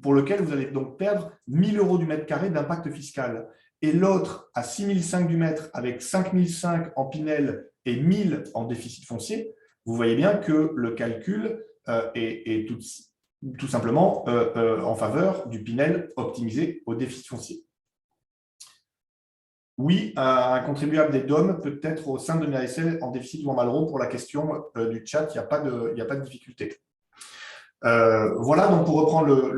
pour lequel vous allez donc perdre 1 000 euros du mètre carré d'impact fiscal, et l'autre à 6 500 du mètre avec 5 500 en Pinel et 1 000 en déficit foncier, vous voyez bien que le calcul est tout simplement en faveur du Pinel optimisé au déficit foncier. Oui, un contribuable des DOM peut être au sein de l'ASL en déficit ou en Malraux. Pour la question du chat, il n'y a pas de difficulté. Voilà, donc pour reprendre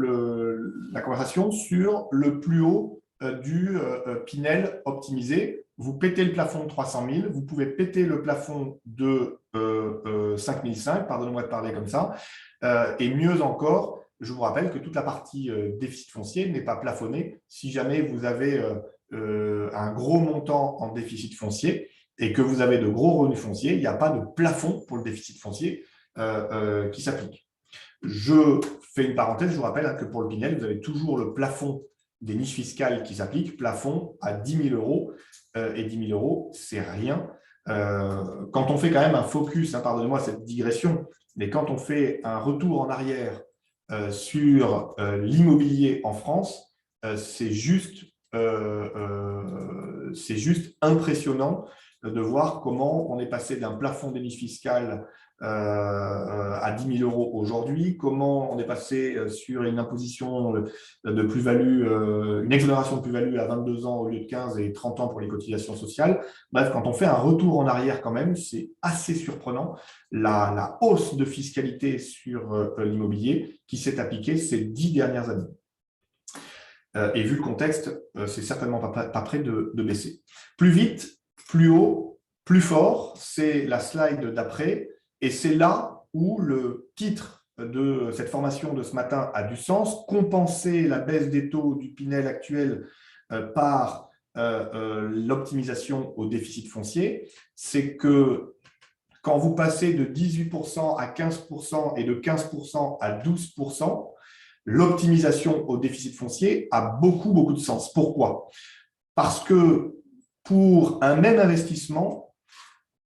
la conversation sur le plus haut du Pinel optimisé, vous pétez le plafond de 300 000, vous pouvez péter le plafond de 5 500, pardonnez-moi de parler comme ça, et mieux encore, je vous rappelle que toute la partie déficit foncier n'est pas plafonnée si jamais vous avez un gros montant en déficit foncier. et que vous avez de gros revenus fonciers, il n'y a pas de plafond pour le déficit foncier qui s'applique. Je fais une parenthèse, je vous rappelle que pour le Pinel, vous avez toujours le plafond des niches fiscales qui s'appliquent, plafond à 10 000 euros, et 10 000 euros, c'est rien. Quand on fait quand même un focus, pardonnez-moi cette digression, mais quand on fait un retour en arrière sur l'immobilier en France, c'est juste impressionnant de voir comment on est passé d'un plafond des niches fiscales à 10 000 euros aujourd'hui, comment on est passé sur une imposition de plus-value, une exonération de plus-value à 22 ans au lieu de 15 et 30 ans pour les cotisations sociales. Bref, quand on fait un retour en arrière quand même, c'est assez surprenant la hausse de fiscalité sur l'immobilier qui s'est appliquée ces 10 dernières années. Et vu le contexte, c'est certainement pas prêt de baisser. Plus vite, plus haut, plus fort, c'est la slide d'après. Et c'est là où le titre de cette formation de ce matin a du sens. Compenser la baisse des taux du Pinel actuel par l'optimisation au déficit foncier, c'est que quand vous passez de 18% à 15% et de 15% à 12%, l'optimisation au déficit foncier a beaucoup de sens. Pourquoi? Parce que pour un même investissement,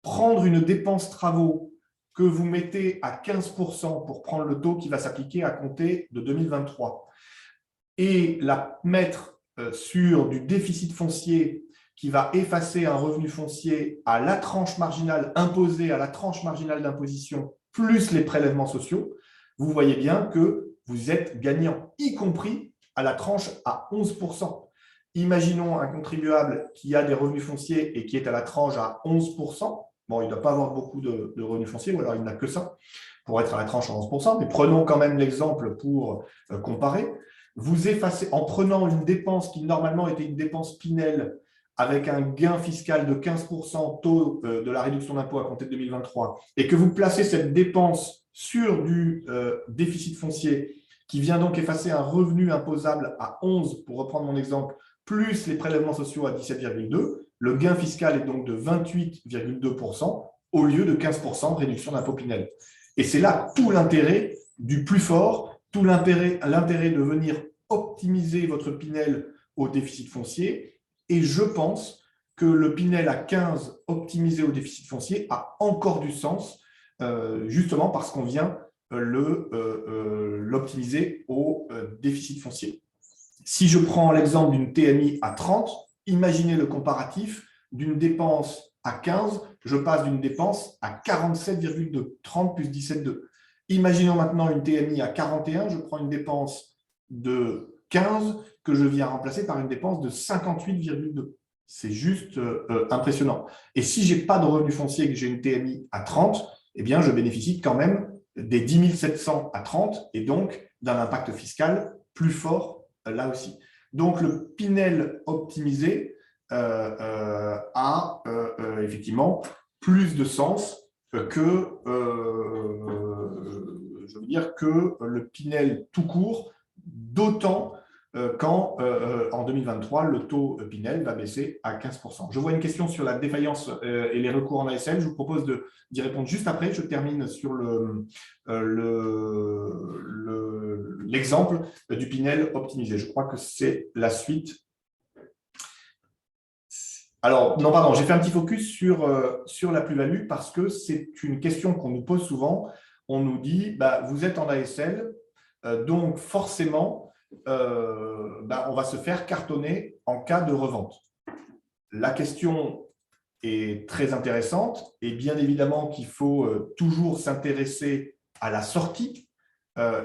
prendre une dépense travaux que vous mettez à 15% pour prendre le taux qui va s'appliquer à compter de 2023 et la mettre sur du déficit foncier qui va effacer un revenu foncier à la tranche marginale imposée à la tranche marginale d'imposition plus les prélèvements sociaux, vous voyez bien que vous êtes gagnant, y compris à la tranche à 11%. Imaginons un contribuable qui a des revenus fonciers et qui est à la tranche à 11%. Bon, il ne doit pas avoir beaucoup de revenus fonciers, ou alors il n'a que ça pour être à la tranche à 11%, mais prenons quand même l'exemple pour comparer. Vous effacez, en prenant une dépense qui normalement était une dépense Pinel avec un gain fiscal de 15% taux de la réduction d'impôt à compter de 2023, et que vous placez cette dépense sur du déficit foncier qui vient donc effacer un revenu imposable à 11, pour reprendre mon exemple, plus les prélèvements sociaux à 17,2, le gain fiscal est donc de 28,2% au lieu de 15% réduction d'impôt Pinel. Et c'est là tout l'intérêt du plus fort, tout l'intérêt de venir optimiser votre Pinel au déficit foncier. Et je pense que le Pinel à 15 optimisé au déficit foncier a encore du sens, justement parce qu'on vient l'optimiser au déficit foncier. Si je prends l'exemple d'une TMI à 30, imaginez le comparatif d'une dépense à 15, je passe d'une dépense à 47,2, 30 plus 17,2. Imaginons maintenant une TMI à 41, je prends une dépense de 15 que je viens remplacer par une dépense de 58,2. C'est juste impressionnant. Et si je n'ai pas de revenu foncier et que j'ai une TMI à 30, eh bien, je bénéficie quand même des 10 700 à 30 et donc d'un impact fiscal plus fort là aussi. Donc, le Pinel optimisé a effectivement plus de sens que, je veux dire, que le Pinel tout court, d'autant quand en 2023, le taux Pinel va baisser à 15%. Je vois une question sur la défaillance et les recours en ASL. Je vous propose d'y répondre juste après. Je termine sur l'exemple du Pinel optimisé. Je crois que c'est la suite. Alors, non, pardon, j'ai fait un petit focus sur la plus-value parce que c'est une question qu'on nous pose souvent. On nous dit, bah, vous êtes en ASL, donc forcément, on va se faire cartonner en cas de revente. La question est très intéressante et bien évidemment qu'il faut toujours s'intéresser à la sortie.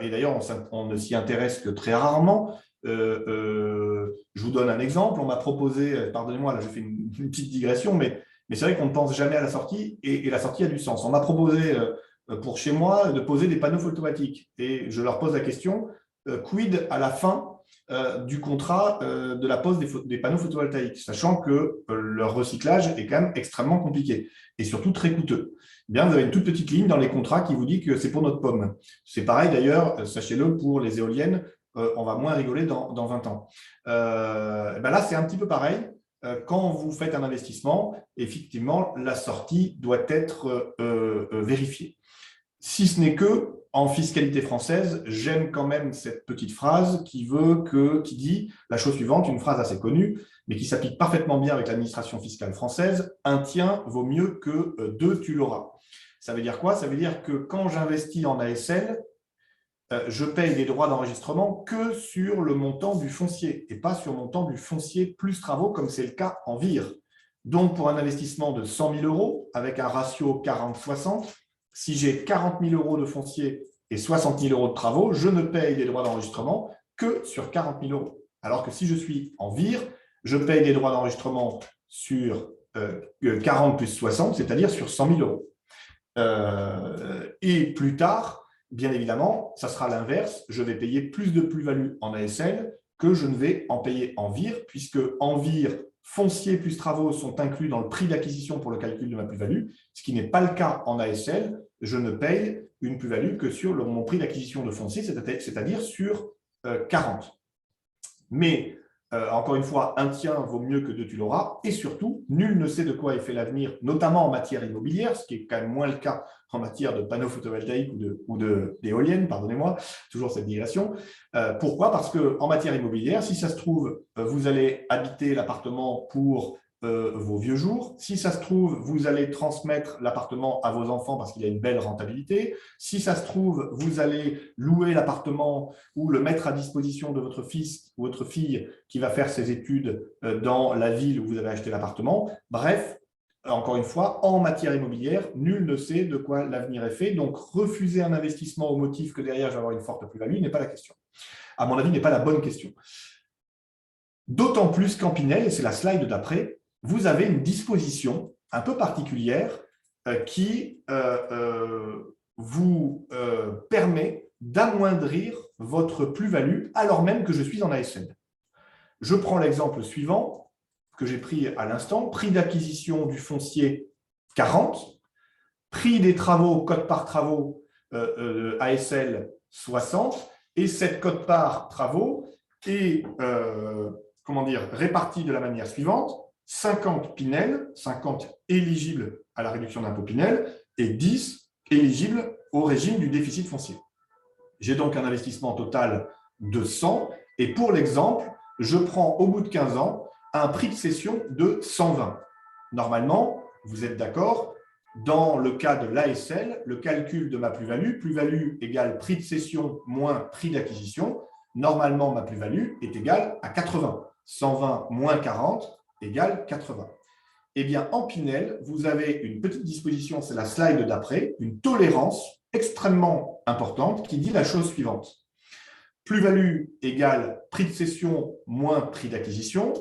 Et d'ailleurs, on ne s'y intéresse que très rarement. Je vous donne un exemple. On m'a proposé, pardonnez-moi, là je fais une petite digression, mais c'est vrai qu'on ne pense jamais à la sortie et la sortie a du sens. On m'a proposé pour chez moi de poser des panneaux photovoltaïques et je leur pose la question, quid à la fin du contrat de la pose des panneaux photovoltaïques, sachant que leur recyclage est quand même extrêmement compliqué et surtout très coûteux. Eh bien, vous avez une toute petite ligne dans les contrats qui vous dit que c'est pour notre pomme. C'est pareil d'ailleurs, sachez-le, pour les éoliennes, on va moins rigoler dans 20 ans. Là, c'est un petit peu pareil. quand vous faites un investissement, effectivement, la sortie doit être vérifiée. Si ce n'est que, en fiscalité française, j'aime quand même cette petite phrase qui dit la chose suivante, une phrase assez connue, mais qui s'applique parfaitement bien avec l'administration fiscale française: un tien vaut mieux que deux, tu l'auras. Ça veut dire quoi? Ça veut dire que quand j'investis en ASL, je paye des droits d'enregistrement que sur le montant du foncier et pas sur le montant du foncier plus travaux, comme c'est le cas en VIR. Donc, pour un investissement de 100 000 euros, avec un ratio 40-60, si j'ai 40 000 euros de foncier et 60 000 euros de travaux, je ne paye des droits d'enregistrement que sur 40 000 euros. Alors que si je suis en VIR, je paye des droits d'enregistrement sur 40 plus 60, c'est-à-dire sur 100 000 euros. Et plus tard, bien évidemment, ça sera l'inverse. Je vais payer plus de plus-value en ASL que je ne vais en payer en VIR, puisque en VIR, foncier plus travaux sont inclus dans le prix d'acquisition pour le calcul de ma plus-value, ce qui n'est pas le cas en ASL. Je ne paye une plus-value que sur mon prix d'acquisition de foncier, c'est-à-dire sur 40. Mais encore une fois, un tien vaut mieux que deux, tu l'auras. Et surtout, nul ne sait de quoi est fait l'avenir, notamment en matière immobilière, ce qui est quand même moins le cas en matière de panneaux photovoltaïques ou d'éoliennes, pardonnez-moi, toujours cette digression. Pourquoi? Parce qu'en matière immobilière, si ça se trouve, vous allez habiter l'appartement pour vos vieux jours. Si ça se trouve, vous allez transmettre l'appartement à vos enfants parce qu'il a une belle rentabilité. Si ça se trouve, vous allez louer l'appartement ou le mettre à disposition de votre fils ou votre fille qui va faire ses études dans la ville où vous avez acheté l'appartement. Bref, encore une fois, en matière immobilière, nul ne sait de quoi l'avenir est fait. Donc, refuser un investissement au motif que derrière, je vais avoir une forte plus-value n'est pas la question. À mon avis, n'est pas la bonne question. D'autant plus qu'en Pinel, et c'est la slide d'après, vous avez une disposition un peu particulière qui vous permet d'amoindrir votre plus-value alors même que je suis en ASL. Je prends l'exemple suivant que j'ai pris à l'instant, prix d'acquisition du foncier 40, prix des travaux, cote-part travaux ASL 60, et cette cote-part travaux est répartie de la manière suivante: 50 Pinel, 50 éligibles à la réduction d'impôt Pinel et 10 éligibles au régime du déficit foncier. J'ai donc un investissement total de 100 et pour l'exemple, je prends au bout de 15 ans un prix de cession de 120. Normalement, vous êtes d'accord, dans le cas de l'ASL, le calcul de ma plus-value, plus-value égale prix de cession moins prix d'acquisition, normalement ma plus-value est égale à 80. 120 moins 40 égale 80. Eh bien, en Pinel, vous avez une petite disposition, c'est la slide d'après, une tolérance extrêmement importante qui dit la chose suivante. Plus-value égale prix de cession moins prix d'acquisition.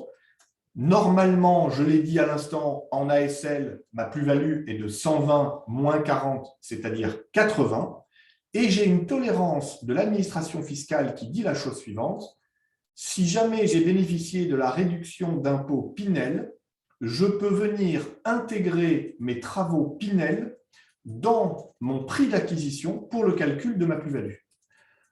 Normalement, je l'ai dit à l'instant, en ASL, ma plus-value est de 120 moins 40, c'est-à-dire 80. Et j'ai une tolérance de l'administration fiscale qui dit la chose suivante. Si jamais j'ai bénéficié de la réduction d'impôt Pinel, je peux venir intégrer mes travaux Pinel dans mon prix d'acquisition pour le calcul de ma plus-value.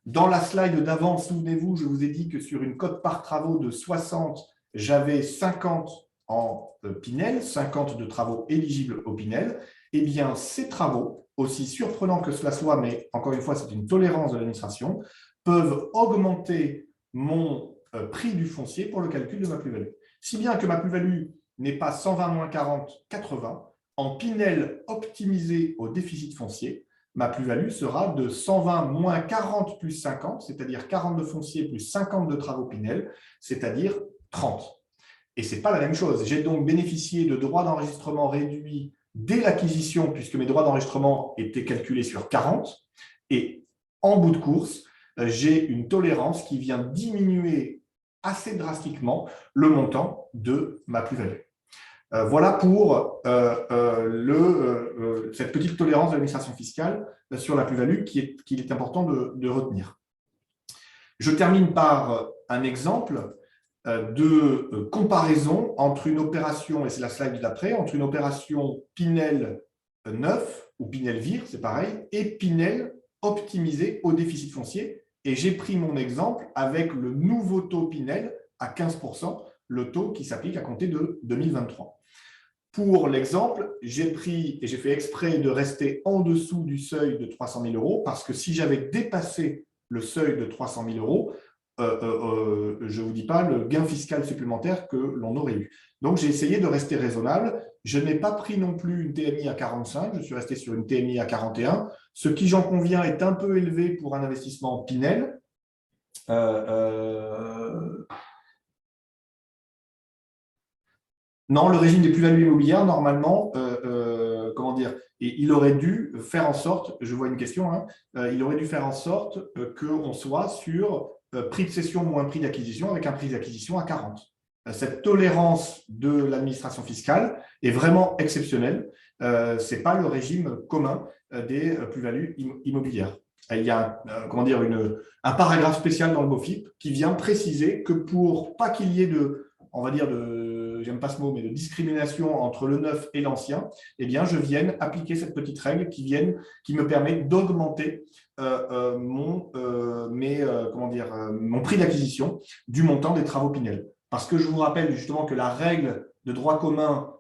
Dans la slide d'avant, souvenez-vous, je vous ai dit que sur une cote-part travaux de 60, j'avais 50 en Pinel, 50 de travaux éligibles au Pinel. Eh bien, ces travaux, aussi surprenants que cela soit, mais encore une fois, c'est une tolérance de l'administration, peuvent augmenter mon prix du foncier pour le calcul de ma plus-value. Si bien que ma plus-value n'est pas 120 moins 40, 80, en Pinel optimisé au déficit foncier, ma plus-value sera de 120 moins 40 plus 50, c'est-à-dire 40 de foncier plus 50 de travaux Pinel, c'est-à-dire 30. Et ce n'est pas la même chose. J'ai donc bénéficié de droits d'enregistrement réduits dès l'acquisition, puisque mes droits d'enregistrement étaient calculés sur 40. Et en bout de course, j'ai une tolérance qui vient diminuer assez drastiquement le montant de ma plus-value. Voilà pour cette petite tolérance de l'administration fiscale sur la plus-value qu'il est important de retenir. Je termine par un exemple de comparaison entre une opération, et c'est la slide d'après, entre une opération Pinel neuf ou Pinel VIR, c'est pareil, et Pinel optimisé au déficit foncier. Et j'ai pris mon exemple avec le nouveau taux Pinel à 15%. le taux qui s'applique à compter de 2023. Pour l'exemple, j'ai pris et j'ai fait exprès de rester en dessous du seuil de 300 000 euros parce que si j'avais dépassé le seuil de 300 000 euros, je ne vous dis pas le gain fiscal supplémentaire que l'on aurait eu. Donc, j'ai essayé de rester raisonnable. Je n'ai pas pris non plus une TMI à 45, je suis resté sur une TMI à 41, ce qui, j'en conviens, est un peu élevé pour un investissement Pinel. Non, le régime des plus-values immobilières, normalement, comment dire, et il aurait dû faire en sorte, je vois une question, hein, il aurait dû faire en sorte qu'on soit sur prix de cession moins prix d'acquisition avec un prix d'acquisition à 40. Cette tolérance de l'administration fiscale est vraiment exceptionnelle. Ce n'est pas le régime commun des plus-values immobilières. Il y a comment dire, un paragraphe spécial dans le BOFIP qui vient préciser que pour pas qu'il y ait de, on va dire, j'aime pas ce mot, mais de discrimination entre le neuf et l'ancien, eh bien, je viens appliquer cette petite règle qui me permet d'augmenter mon prix d'acquisition du montant des travaux Pinel. Parce que je vous rappelle justement que la règle de droit commun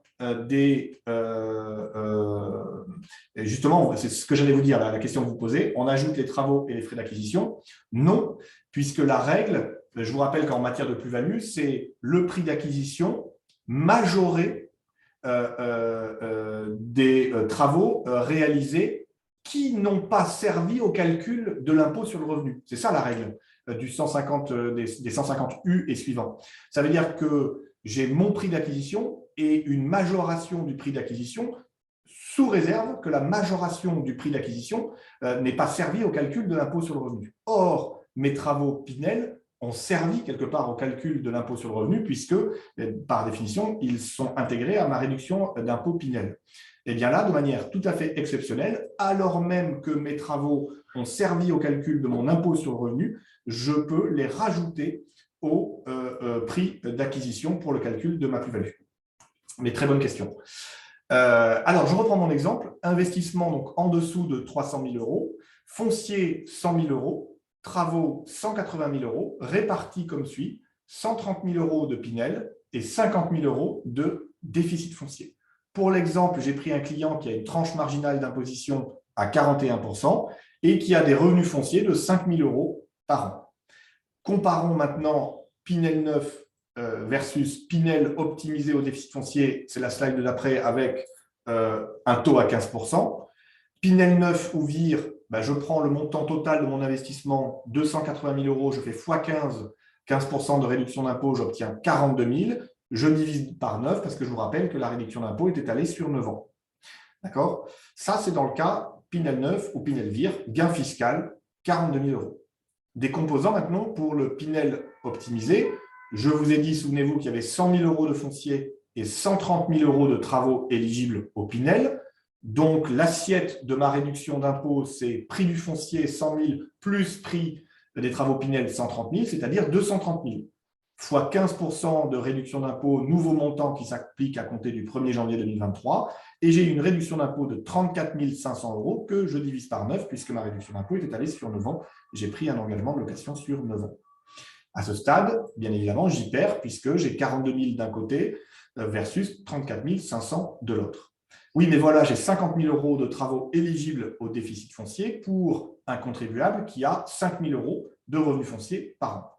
justement, c'est ce que j'allais vous dire, la question que vous posez, on ajoute les travaux et les frais d'acquisition? Non, puisque la règle, je vous rappelle qu'en matière de plus-value, c'est le prix d'acquisition majoré des travaux réalisés qui n'ont pas servi au calcul de l'impôt sur le revenu. C'est ça la règle des 150 U et suivants. Ça veut dire que j'ai mon prix d'acquisition et une majoration du prix d'acquisition sous réserve que la majoration du prix d'acquisition n'ait pas servi au calcul de l'impôt sur le revenu. Or, mes travaux Pinel ont servi quelque part au calcul de l'impôt sur le revenu puisque, par définition, ils sont intégrés à ma réduction d'impôt Pinel. Et bien là, de manière tout à fait exceptionnelle, alors même que mes travaux ont servi au calcul de mon impôt sur le revenu, je peux les rajouter au prix d'acquisition pour le calcul de ma plus-value. Mais très bonne question. Alors, je reprends mon exemple. Investissement donc, en dessous de 300 000 euros, foncier 100 000 euros, travaux 180 000 euros, répartis comme suit, 130 000 euros de Pinel et 50 000 euros de déficit foncier. Pour l'exemple, j'ai pris un client qui a une tranche marginale d'imposition à 41% et qui a des revenus fonciers de 5 000 euros par an. Comparons maintenant Pinel neuf versus Pinel optimisé au déficit foncier, c'est la slide d'après avec un taux à 15%. Pinel neuf ou VIR, je prends le montant total de mon investissement, 280 000 euros, je fais x15, 15% de réduction d'impôt, j'obtiens 42 000. Je divise par 9 parce que je vous rappelle que la réduction d'impôt est étalée sur 9 ans. D'accord? Ça, c'est dans le cas Pinel neuf ou Pinel VIR, gain fiscal, 42 000 euros. Décomposant maintenant pour le Pinel optimisé, je vous ai dit, souvenez-vous qu'il y avait 100 000 euros de foncier et 130 000 euros de travaux éligibles au Pinel. Donc, l'assiette de ma réduction d'impôt, c'est prix du foncier 100 000 plus prix des travaux Pinel 130 000, c'est-à-dire 230 000, fois 15% de réduction d'impôt, nouveau montant qui s'applique à compter du 1er janvier 2023. Et j'ai une réduction d'impôt de 34 500 euros que je divise par 9, puisque ma réduction d'impôt est étalée sur 9 ans. J'ai pris un engagement de location sur 9 ans. À ce stade, bien évidemment, j'y perds puisque j'ai 42 000 d'un côté versus 34 500 de l'autre. Oui, mais voilà, j'ai 50 000 euros de travaux éligibles au déficit foncier pour un contribuable qui a 5 000 euros de revenus fonciers par an.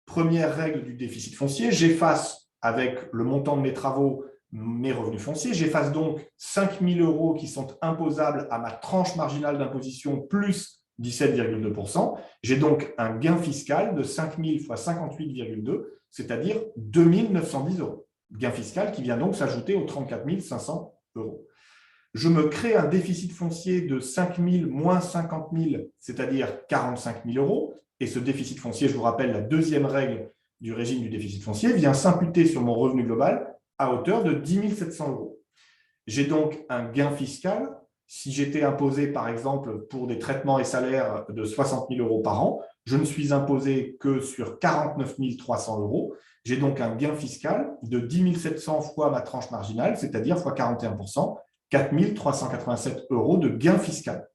Première règle du déficit foncier, j'efface avec le montant de mes travaux mes revenus fonciers. J'efface donc 5 000 euros qui sont imposables à ma tranche marginale d'imposition plus 17,2%. J'ai donc un gain fiscal de 5 000 fois 58,2, c'est-à-dire 2 910 euros. Gain fiscal qui vient donc s'ajouter aux 34 500 euros. Je me crée un déficit foncier de 5 000 moins 50 000, c'est-à-dire 45 000 euros. Et ce déficit foncier, je vous rappelle, la deuxième règle du régime du déficit foncier, vient s'imputer sur mon revenu global à hauteur de 10 700 euros. J'ai donc un gain fiscal. Si j'étais imposé, par exemple, pour des traitements et salaires de 60 000 euros par an, je ne suis imposé que sur 49 300 euros. J'ai donc un gain fiscal de 10 700 fois ma tranche marginale, c'est-à-dire fois 41%, 4 387 euros de gain fiscal.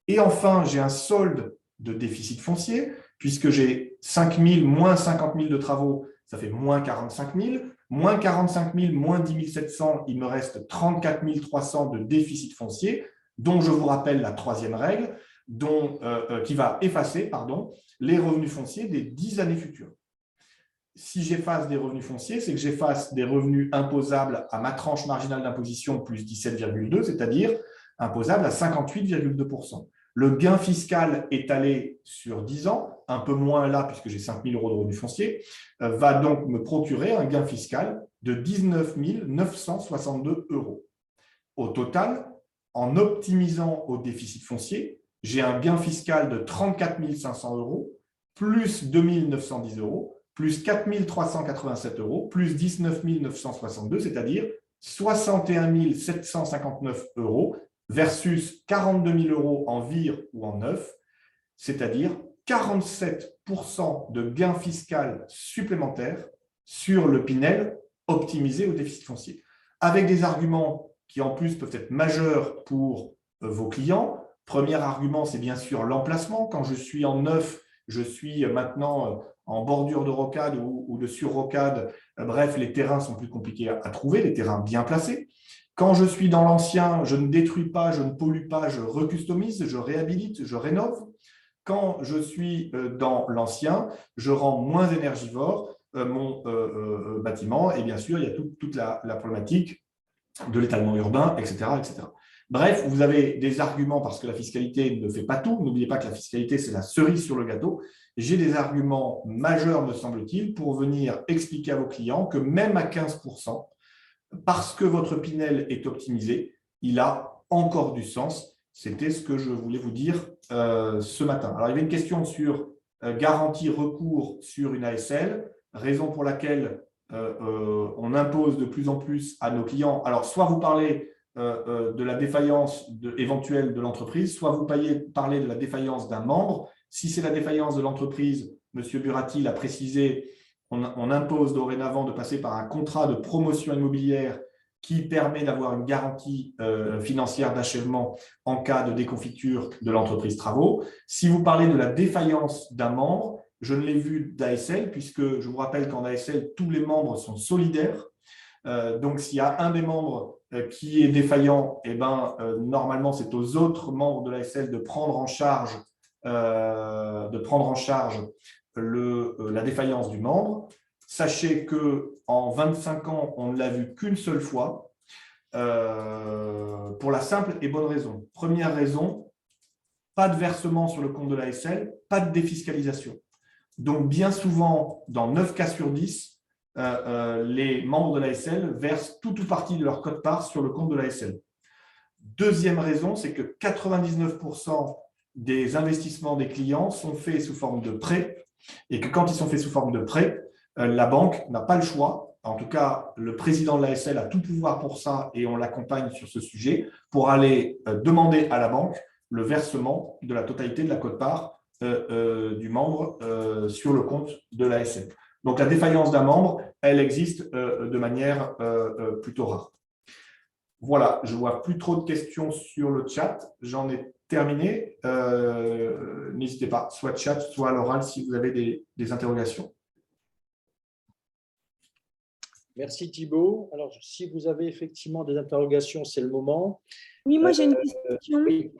Et enfin, j'ai un solde de déficit foncier, puisque j'ai 5 000 moins 50 000 de travaux, ça fait moins 45 000. Moins 45 000, moins 10 700, il me reste 34 300 de déficit foncier, dont je vous rappelle la troisième règle, qui va effacer les revenus fonciers des 10 années futures. Si j'efface des revenus fonciers, c'est que j'efface des revenus imposables à ma tranche marginale d'imposition plus 17,2, c'est-à-dire imposable à 58,2%. Le gain fiscal étalé sur 10 ans, un peu moins là puisque j'ai 5 000 € de revenus fonciers, va donc me procurer un gain fiscal de 19 962 €. Au total, en optimisant au déficit foncier, j'ai un gain fiscal de 34 500 €, plus 2 910 €, plus 4 387 €, plus 19 962, c'est-à-dire 61 759 € versus 42 000 € en vire ou en neuf, c'est-à-dire 47% de gain fiscal supplémentaire sur le Pinel optimisé au déficit foncier. Avec des arguments qui en plus peuvent être majeurs pour vos clients. Premier argument, c'est bien sûr l'emplacement. Quand je suis en neuf, je suis maintenant en bordure de rocade ou de sur-rocade. Bref, les terrains sont plus compliqués à trouver, les terrains bien placés. Quand je suis dans l'ancien, je ne détruis pas, je ne pollue pas, je recustomise, je réhabilite, je rénove. Quand je suis dans l'ancien, je rends moins énergivore mon bâtiment. Et bien sûr, il y a toute la problématique de l'étalement urbain, etc., etc. Bref, vous avez des arguments parce que la fiscalité ne fait pas tout. N'oubliez pas que la fiscalité, c'est la cerise sur le gâteau. J'ai des arguments majeurs, me semble-t-il, pour venir expliquer à vos clients que même à 15%, parce que votre Pinel est optimisé, il a encore du sens. C'était ce que je voulais vous dire ce matin. Alors, il y avait une question sur garantie recours sur une ASL, raison pour laquelle on impose de plus en plus à nos clients. Alors, soit vous parlez de la défaillance éventuelle de l'entreprise, soit vous parlez de la défaillance d'un membre. Si c'est la défaillance de l'entreprise, M. Burati l'a précisé, on impose dorénavant de passer par un contrat de promotion immobilière qui permet d'avoir une garantie financière d'achèvement en cas de déconfiture de l'entreprise travaux. Si vous parlez de la défaillance d'un membre, je ne l'ai vu d'ASL, puisque je vous rappelle qu'en ASL, tous les membres sont solidaires. Donc, s'il y a un des membres qui est défaillant, eh ben, normalement, c'est aux autres membres de l'ASL de prendre en charge, la défaillance du membre. Sachez qu'en 25 ans, on ne l'a vu qu'une seule fois, pour la simple et bonne raison. Première raison, pas de versement sur le compte de l'ASL, pas de défiscalisation. Donc, bien souvent, dans 9 cas sur 10, les membres de l'ASL versent tout ou partie de leur quote-part sur le compte de l'ASL. Deuxième raison, c'est que 99% des investissements des clients sont faits sous forme de prêt et que quand ils sont faits sous forme de prêt, la banque n'a pas le choix. En tout cas, le président de l'ASL a tout pouvoir pour ça et on l'accompagne sur ce sujet pour aller demander à la banque le versement de la totalité de la quote-part du membre sur le compte de l'ASL. Donc, la défaillance d'un membre, elle existe de manière plutôt rare. Voilà, je ne vois plus trop de questions sur le chat. J'en ai terminé. N'hésitez pas, soit chat, soit à l'oral si vous avez des interrogations. Merci Thibault. Alors, si vous avez effectivement des interrogations, c'est le moment. Oui, moi j'ai une question. Oui.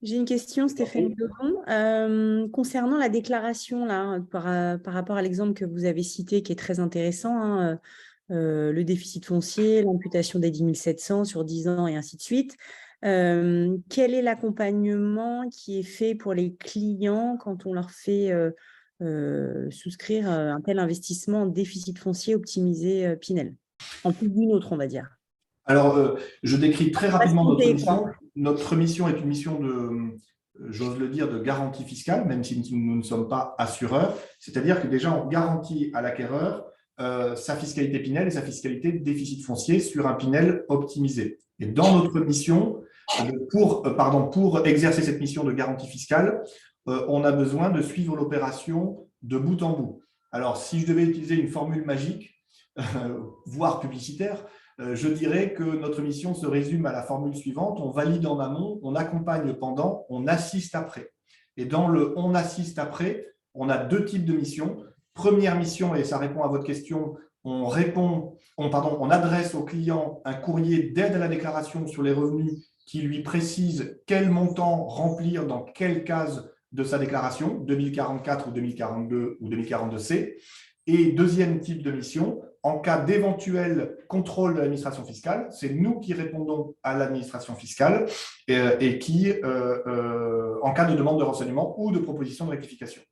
J'ai une question, Stéphane Devon, concernant la déclaration là, par rapport à l'exemple que vous avez cité, qui est très intéressant, hein, le déficit foncier, l'imputation des 10 700 sur 10 ans et ainsi de suite. Quel est l'accompagnement qui est fait pour les clients quand on leur fait souscrire un tel investissement en déficit foncier optimisé Pinel, en plus d'une autre, on va dire? Alors, je décris très rapidement notre mission. Notre mission est une mission j'ose le dire, de garantie fiscale, même si nous ne sommes pas assureurs. C'est-à-dire que déjà, on garantit à l'acquéreur sa fiscalité Pinel et sa fiscalité déficit foncier sur un Pinel optimisé. Et dans notre mission, pour exercer cette mission de garantie fiscale, on a besoin de suivre l'opération de bout en bout. Alors, si je devais utiliser une formule magique, voire publicitaire, je dirais que notre mission se résume à la formule suivante: on valide en amont, on accompagne pendant, on assiste après. Et dans le « on assiste après », on a deux types de missions. Première mission, et ça répond à votre question, on adresse au client un courrier d'aide à la déclaration sur les revenus qui lui précise quel montant remplir dans quelle case de sa déclaration, 2044 ou 2042 ou 2042C. Et deuxième type de mission, en cas d'éventuel contrôle de l'administration fiscale, c'est nous qui répondons à l'administration fiscale et qui, en cas de demande de renseignement ou de proposition de rectification.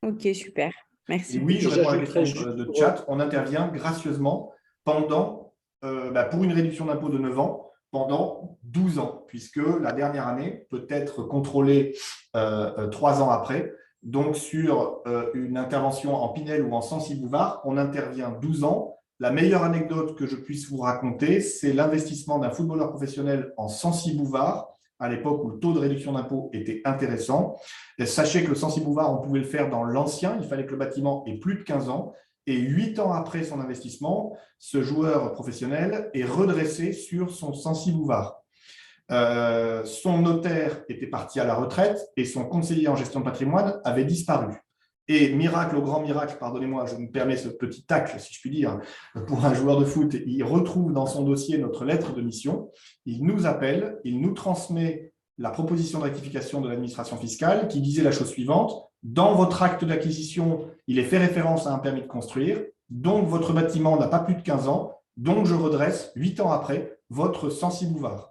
Ok, super. Merci. Et oui, je réponds à la question de chat. On intervient gracieusement pendant, pour une réduction d'impôt de 9 ans, pendant 12 ans, puisque la dernière année peut être contrôlée 3 ans après. Donc, sur une intervention en Pinel ou en Censi-Bouvard, on intervient 12 ans. La meilleure anecdote que je puisse vous raconter, c'est l'investissement d'un footballeur professionnel en Censi-Bouvard, à l'époque où le taux de réduction d'impôt était intéressant. Et sachez que le Censi-Bouvard, on pouvait le faire dans l'ancien, il fallait que le bâtiment ait plus de 15 ans. Et 8 ans après son investissement, ce joueur professionnel est redressé sur son Censi-Bouvard. Son notaire était parti à la retraite et son conseiller en gestion de patrimoine avait disparu. Et miracle, au grand miracle, pardonnez-moi, je me permets ce petit tacle, si je puis dire, pour un joueur de foot, il retrouve dans son dossier notre lettre de mission, il nous appelle, il nous transmet la proposition de rectification de l'administration fiscale qui disait la chose suivante: dans votre acte d'acquisition, il est fait référence à un permis de construire, donc votre bâtiment n'a pas plus de 15 ans, donc je redresse 8 ans après votre Censi-Bouvard.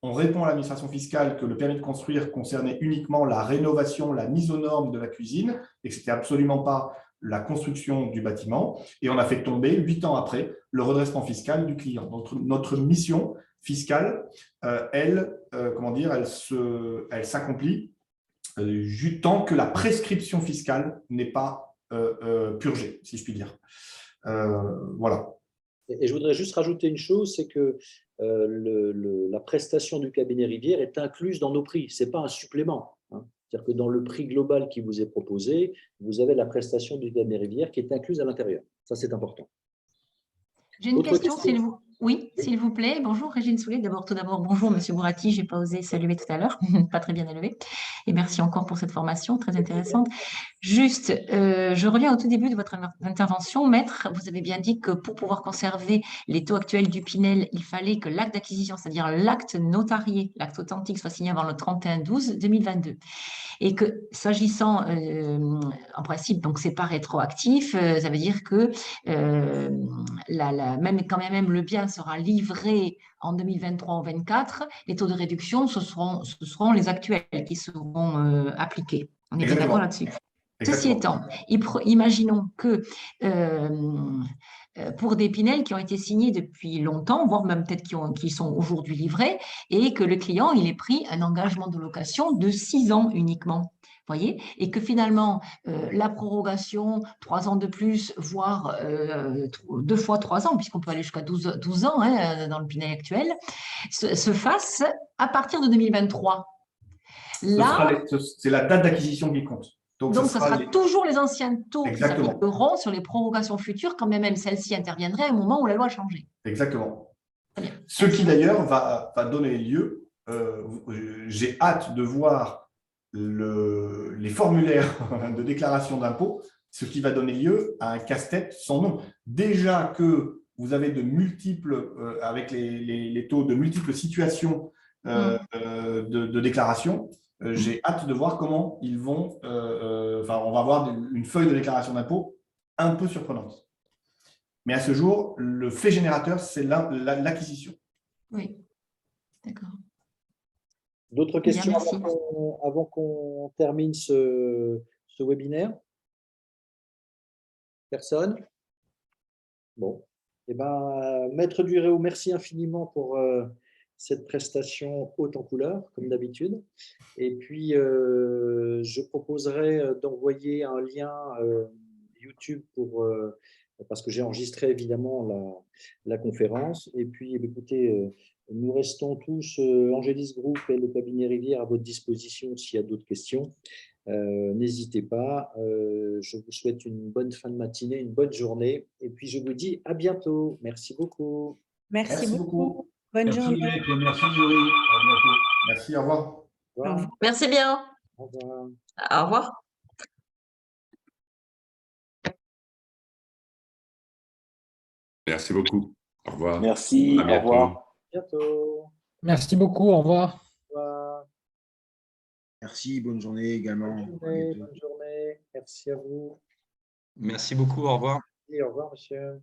On répond à l'administration fiscale que le permis de construire concernait uniquement la rénovation, la mise aux normes de la cuisine et que ce n'était absolument pas la construction du bâtiment. Et on a fait tomber 8 ans après le redressement fiscal du client. Notre mission fiscale, elle s'accomplit tant que la prescription fiscale n'est pas purgée, si je puis dire. Voilà. Et je voudrais juste rajouter une chose, c'est que la prestation du cabinet Rivière est incluse dans nos prix, ce n'est pas un supplément. C'est-à-dire que dans le prix global qui vous est proposé, vous avez la prestation du cabinet Rivière qui est incluse à l'intérieur. Ça, c'est important. J'ai une question, s'il vous plaît. Bonjour Régine Soulet. Tout d'abord, bonjour Monsieur Mourati. Je n'ai pas osé saluer tout à l'heure, pas très bien élevé. Et merci encore pour cette formation très intéressante. Juste, je reviens au tout début de votre intervention. Maître, vous avez bien dit que pour pouvoir conserver les taux actuels du Pinel, il fallait que l'acte d'acquisition, c'est-à-dire l'acte notarié, l'acte authentique, soit signé avant le 31/12/2022. Et que s'agissant, en principe, donc c'est pas rétroactif, ça veut dire que quand même le bien sera livré en 2023 ou 2024, les taux de réduction, ce seront les actuels qui seront appliqués. On est bien d'accord là-dessus. Ceci étant, imaginons que pour des Pinel qui ont été signés depuis longtemps, voire même peut-être qui sont aujourd'hui livrés, et que le client il ait pris un engagement de location de 6 ans uniquement. Voyez, et que finalement, la prorogation, 3 ans de plus, voire 2 fois 3 ans, puisqu'on peut aller jusqu'à 12 ans dans le Pinel actuel, se fasse à partir de 2023. Là, c'est la date d'acquisition qui compte. Donc, ça sera toujours les anciens taux qui s'appliqueront sur les prorogations futures, quand même celle-ci interviendrait à un moment où la loi a changé. Exactement. Ce qui d'ailleurs va donner lieu, j'ai hâte de voir les formulaires de déclaration d'impôt, ce qui va donner lieu à un casse-tête sans nom. Déjà que vous avez avec les taux de multiples situations de déclaration, j'ai hâte de voir comment ils vont… on va avoir une feuille de déclaration d'impôt un peu surprenante. Mais à ce jour, le fait générateur, c'est l'acquisition. Oui, d'accord. D'autres questions avant qu'on termine ce webinaire? Personne? Bon. Eh bien, Maître Duréau, merci infiniment pour cette prestation haute en couleur, comme d'habitude. Et puis, je proposerai d'envoyer un lien YouTube parce que j'ai enregistré évidemment la conférence. Et puis, écoutez, nous restons tous, Angelis Group et le cabinet Rivière, à votre disposition s'il y a d'autres questions. N'hésitez pas. Je vous souhaite une bonne fin de matinée, une bonne journée. Et puis, je vous dis à bientôt. Merci beaucoup. Merci beaucoup. Bonne journée. Merci, Yuri. À bientôt. Merci, au revoir. Au revoir. Merci bien. Au revoir. Au revoir. Merci beaucoup. Au revoir. Merci, À au bientôt. revoir. Bientôt. Merci beaucoup. Au revoir. Au revoir. Merci, bonne journée également. Bonne journée. Merci à vous. Merci beaucoup. Au revoir. Et au revoir, monsieur.